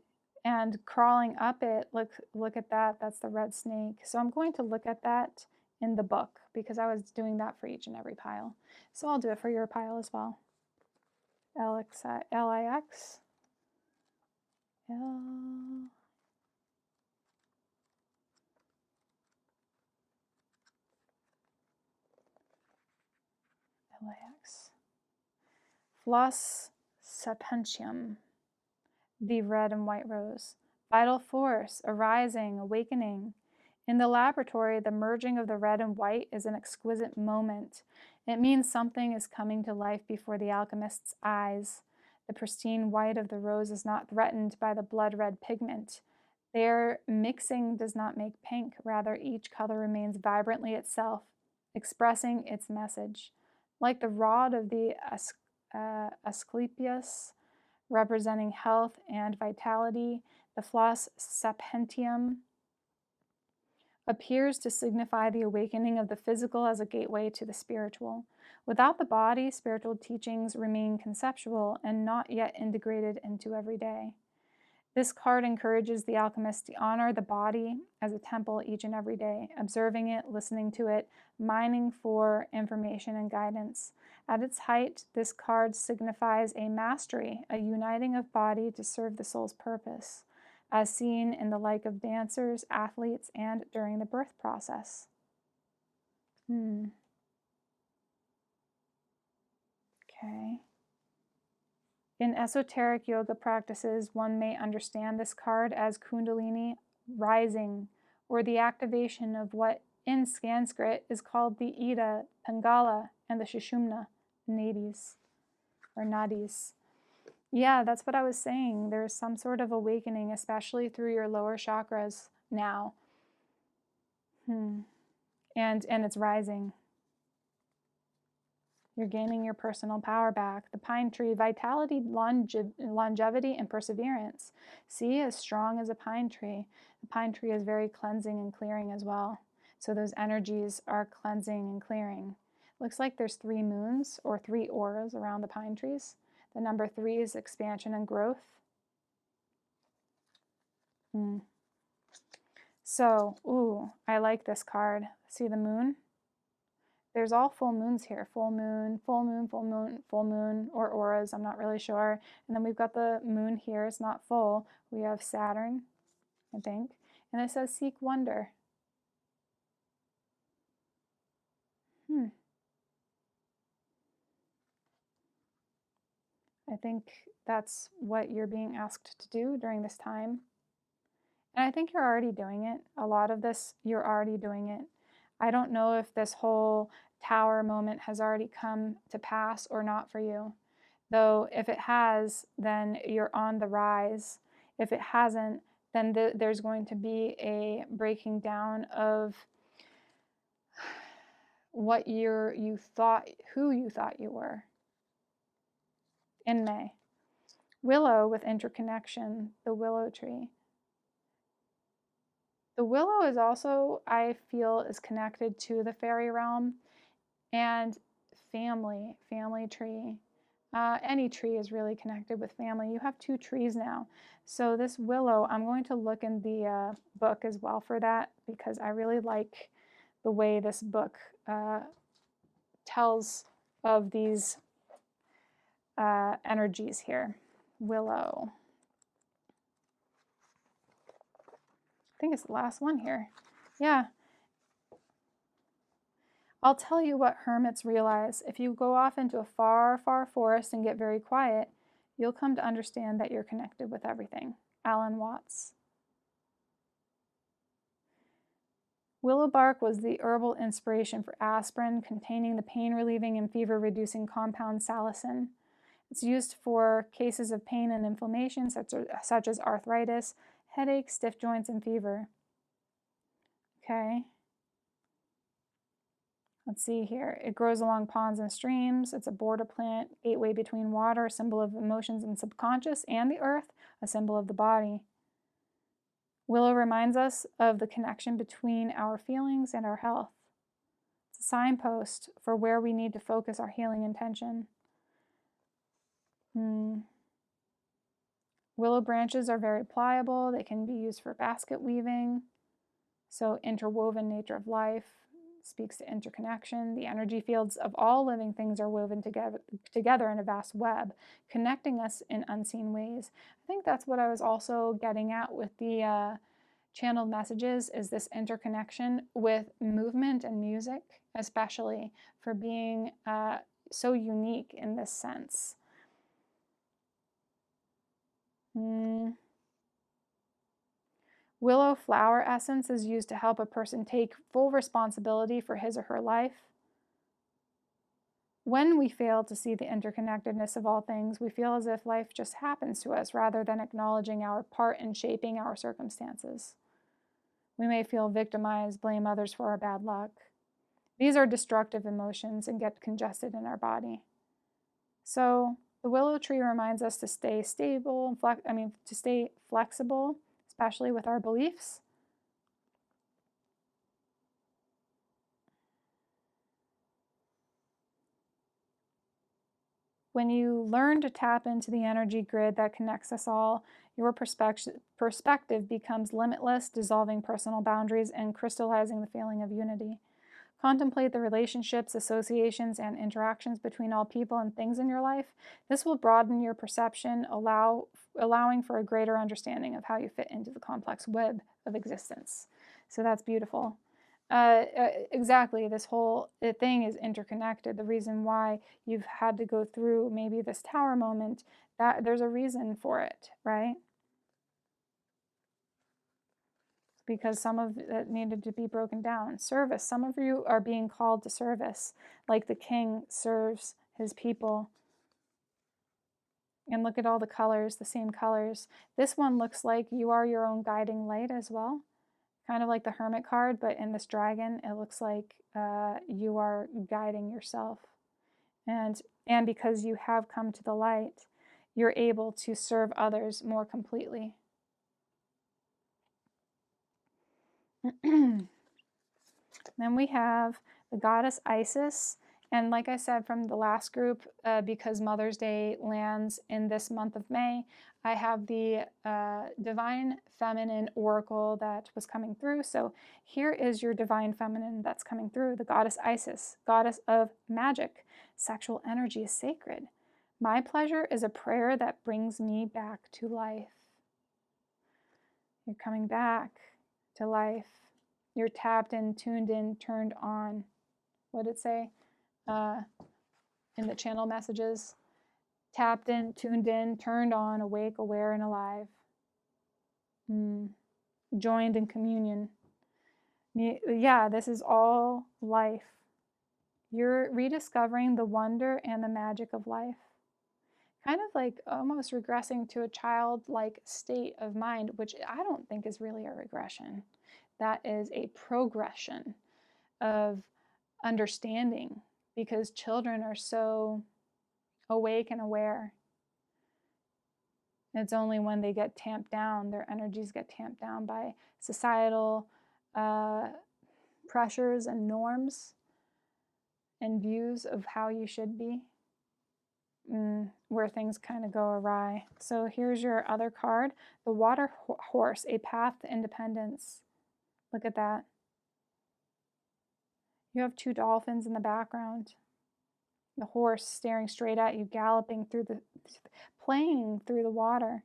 S1: crawling up it, look at that, that's the red snake. So I'm going to look at that in the book, because I was doing that for each and every pile. So I'll do it for your pile as well. LIX, LIX, LIX. Floss sapentium, the red and white rose. Vital force, arising, awakening. In the laboratory, the merging of the red and white is an exquisite moment. It means something is coming to life before the alchemist's eyes. The pristine white of the rose is not threatened by the blood red pigment. Their mixing does not make pink. Rather, each color remains vibrantly itself, expressing its message. Like the rod of the Asclepius, representing health and vitality, the floss sapentium appears to signify the awakening of the physical as a gateway to the spiritual. Without the body, spiritual teachings remain conceptual and not yet integrated into everyday. This card encourages the alchemist to honor the body as a temple each and every day, observing it, listening to it, mining for information and guidance. At its height, this card signifies a mastery, a uniting of body to serve the soul's purpose, as seen in the like of dancers, athletes, and during the birth process. Okay. In esoteric yoga practices, one may understand this card as Kundalini rising, or the activation of what in Sanskrit is called the Ida, Pingala, and the Sushumna nadis, or nadis. Yeah, that's what I was saying. There's some sort of awakening, especially through your lower chakras now. And it's rising. You're gaining your personal power back. The pine tree, vitality, longevity, and perseverance. See, as strong as a pine tree. The pine tree is very cleansing and clearing as well. So those energies are cleansing and clearing. Looks like there's 3 moons or 3 auras around the pine trees. The number 3 is expansion and growth. So, I like this card. See the moon? there's all full moons here. Full moon, full moon, full moon, full moon, or auras, I'm not really sure. And then we've got the moon here, it's not full. We have Saturn, I think. And it says seek wonder. I think that's what you're being asked to do during this time. And I think you're already doing it. A lot of this, you're already doing it. I don't know if this whole tower moment has already come to pass or not for you. Though if it has, then you're on the rise. If it hasn't, then there's going to be a breaking down of what you thought, who you thought you were in May. Willow with interconnection, the willow tree. The willow is also, I feel, is connected to the fairy realm and family tree. Any tree is really connected with family. You have 2 trees now. So this willow, I'm going to look in the book as well for that, because I really like the way this book tells of these energies here. Willow. I think it's the last one here. Yeah. I'll tell you what hermits realize. If you go off into a far, far forest and get very quiet, you'll come to understand that you're connected with everything. Alan Watts. Willow bark was the herbal inspiration for aspirin, containing the pain-relieving and fever-reducing compound salicin. It's used for cases of pain and inflammation, such as arthritis, headaches, stiff joints, and fever. Okay. Let's see here. It grows along ponds and streams. It's a border plant, gateway between water, a symbol of emotions and subconscious, and the earth, a symbol of the body. Willow reminds us of the connection between our feelings and our health. It's a signpost for where we need to focus our healing intention. Willow branches are very pliable. They can be used for basket weaving. So interwoven nature of life speaks to interconnection. The energy fields of all living things are woven together in a vast web, connecting us in unseen ways. I think that's what I was also getting at with the channeled messages, is this interconnection with movement and music, especially for being so unique in this sense. Willow flower essence is used to help a person take full responsibility for his or her life. When we fail to see the interconnectedness of all things, we feel as if life just happens to us rather than acknowledging our part in shaping our circumstances. We may feel victimized, blame others for our bad luck. These are destructive emotions and get congested in our body. So the willow tree reminds us to stay stable, to stay flexible, especially with our beliefs. When you learn to tap into the energy grid that connects us all, your perspective becomes limitless, dissolving personal boundaries and crystallizing the feeling of unity. Contemplate the relationships, associations, and interactions between all people and things in your life. This will broaden your perception, allowing for a greater understanding of how you fit into the complex web of existence. So that's beautiful. Exactly, this whole thing is interconnected. The reason why you've had to go through maybe this tower moment, that there's a reason for it, right? Because some of it needed to be broken down. Service. Some of you are being called to service, like the king serves his people. And look at all the colors, the same colors. This one looks like you are your own guiding light as well. Kind of like the Hermit card, but in this dragon, it looks like you are guiding yourself. And because you have come to the light, you're able to serve others more completely. Then we have the goddess Isis, And like I said from the last group, because Mother's Day lands in this month of May, I have the Divine Feminine Oracle that was coming through. So here is your Divine Feminine that's coming through, the goddess Isis, goddess of magic. Sexual energy is sacred. My pleasure is a prayer that brings me back to life. You're coming back to life. You're tapped in, tuned in, turned on. What did it say? In the channel messages, tapped in, tuned in, turned on, awake, aware, and alive. Joined in communion. Yeah, this is all life. You're rediscovering the wonder and the magic of life. Kind of like almost regressing to a childlike state of mind, which I don't think is really a regression. That is a progression of understanding, because children are so awake and aware. It's only when they get tamped down, their energies get tamped down by societal pressures and norms and views of how you should be, where things kind of go awry. So here's your other card, the Water Horse, a path to independence. Look at that. You have 2 dolphins in the background. The horse staring straight at you, galloping through playing through the water.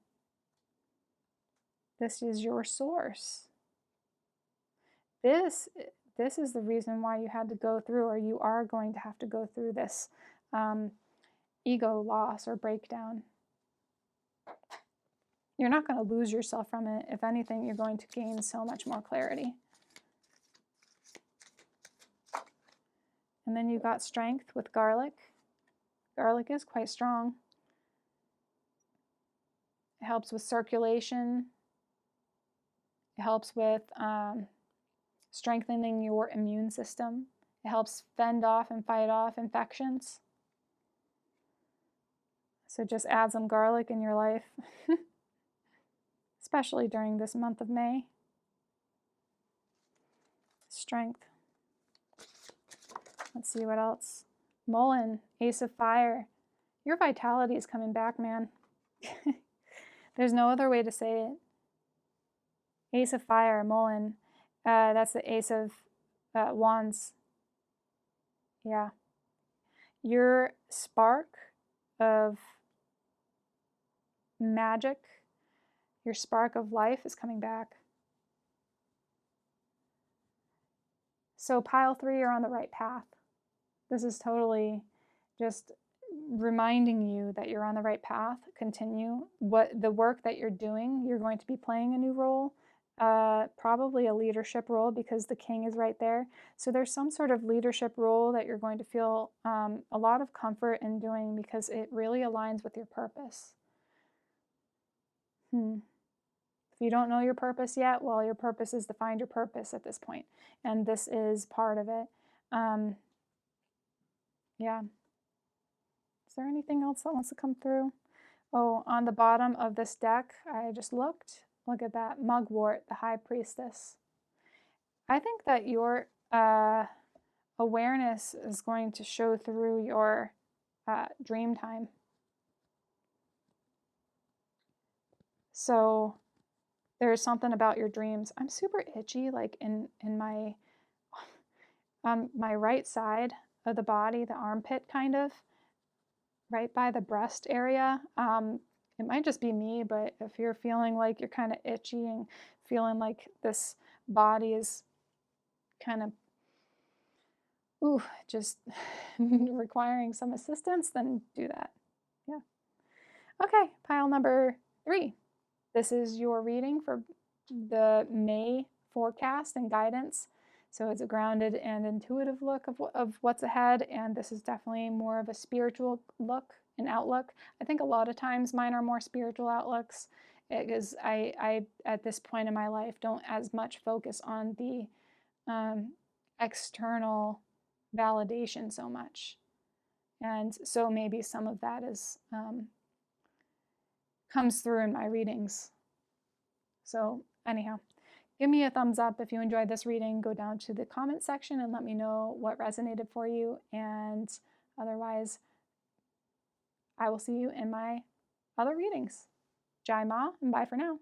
S1: This is your source. This is the reason why you had to go through, or you are going to have to go through this ego loss or breakdown. You're not going to lose yourself from it. If anything, you're going to gain so much more clarity. And then you got strength with garlic. Garlic is quite strong. It helps with circulation. It helps with strengthening your immune system. It helps fend off and fight off infections. So just add some garlic in your life, especially during this month of May. Strength. Let's see what else. Mullen, Ace of Fire. Your vitality is coming back, man. There's no other way to say it. Ace of Fire, Mullen. That's the Ace of Wands. Yeah. Your spark of magic, your spark of life is coming back. So pile 3, you're on the right path. This is totally just reminding you that you're on the right path. Continue. The work that you're doing, you're going to be playing a new role, probably a leadership role, because the king is right there. So there's some sort of leadership role that you're going to feel a lot of comfort in doing, because it really aligns with your purpose. If you don't know your purpose yet, well, your purpose is to find your purpose at this point. And this is part of it. Yeah. Is there anything else that wants to come through? Oh, on the bottom of this deck, I just looked. Look at that. Mugwort, the High Priestess. I think that your awareness is going to show through your dream time. So there's something about your dreams. I'm super itchy, like in my my right side of the body, the armpit kind of, right by the breast area. It might just be me, but if you're feeling like you're kind of itchy and feeling like this body is kind of, just requiring some assistance, then do that. Yeah. Okay, pile number 3. This is your reading for the May forecast and guidance. So it's a grounded and intuitive look of what's ahead, and this is definitely more of a spiritual look and outlook. I think a lot of times mine are more spiritual outlooks, because I at this point in my life don't as much focus on the external validation so much. And so maybe some of that is comes through in my readings. So anyhow, Give me a thumbs up if you enjoyed this reading. Go down to the comment section and let me know what resonated for you. And otherwise, I will see you in my other readings. Jai Ma, and bye for now.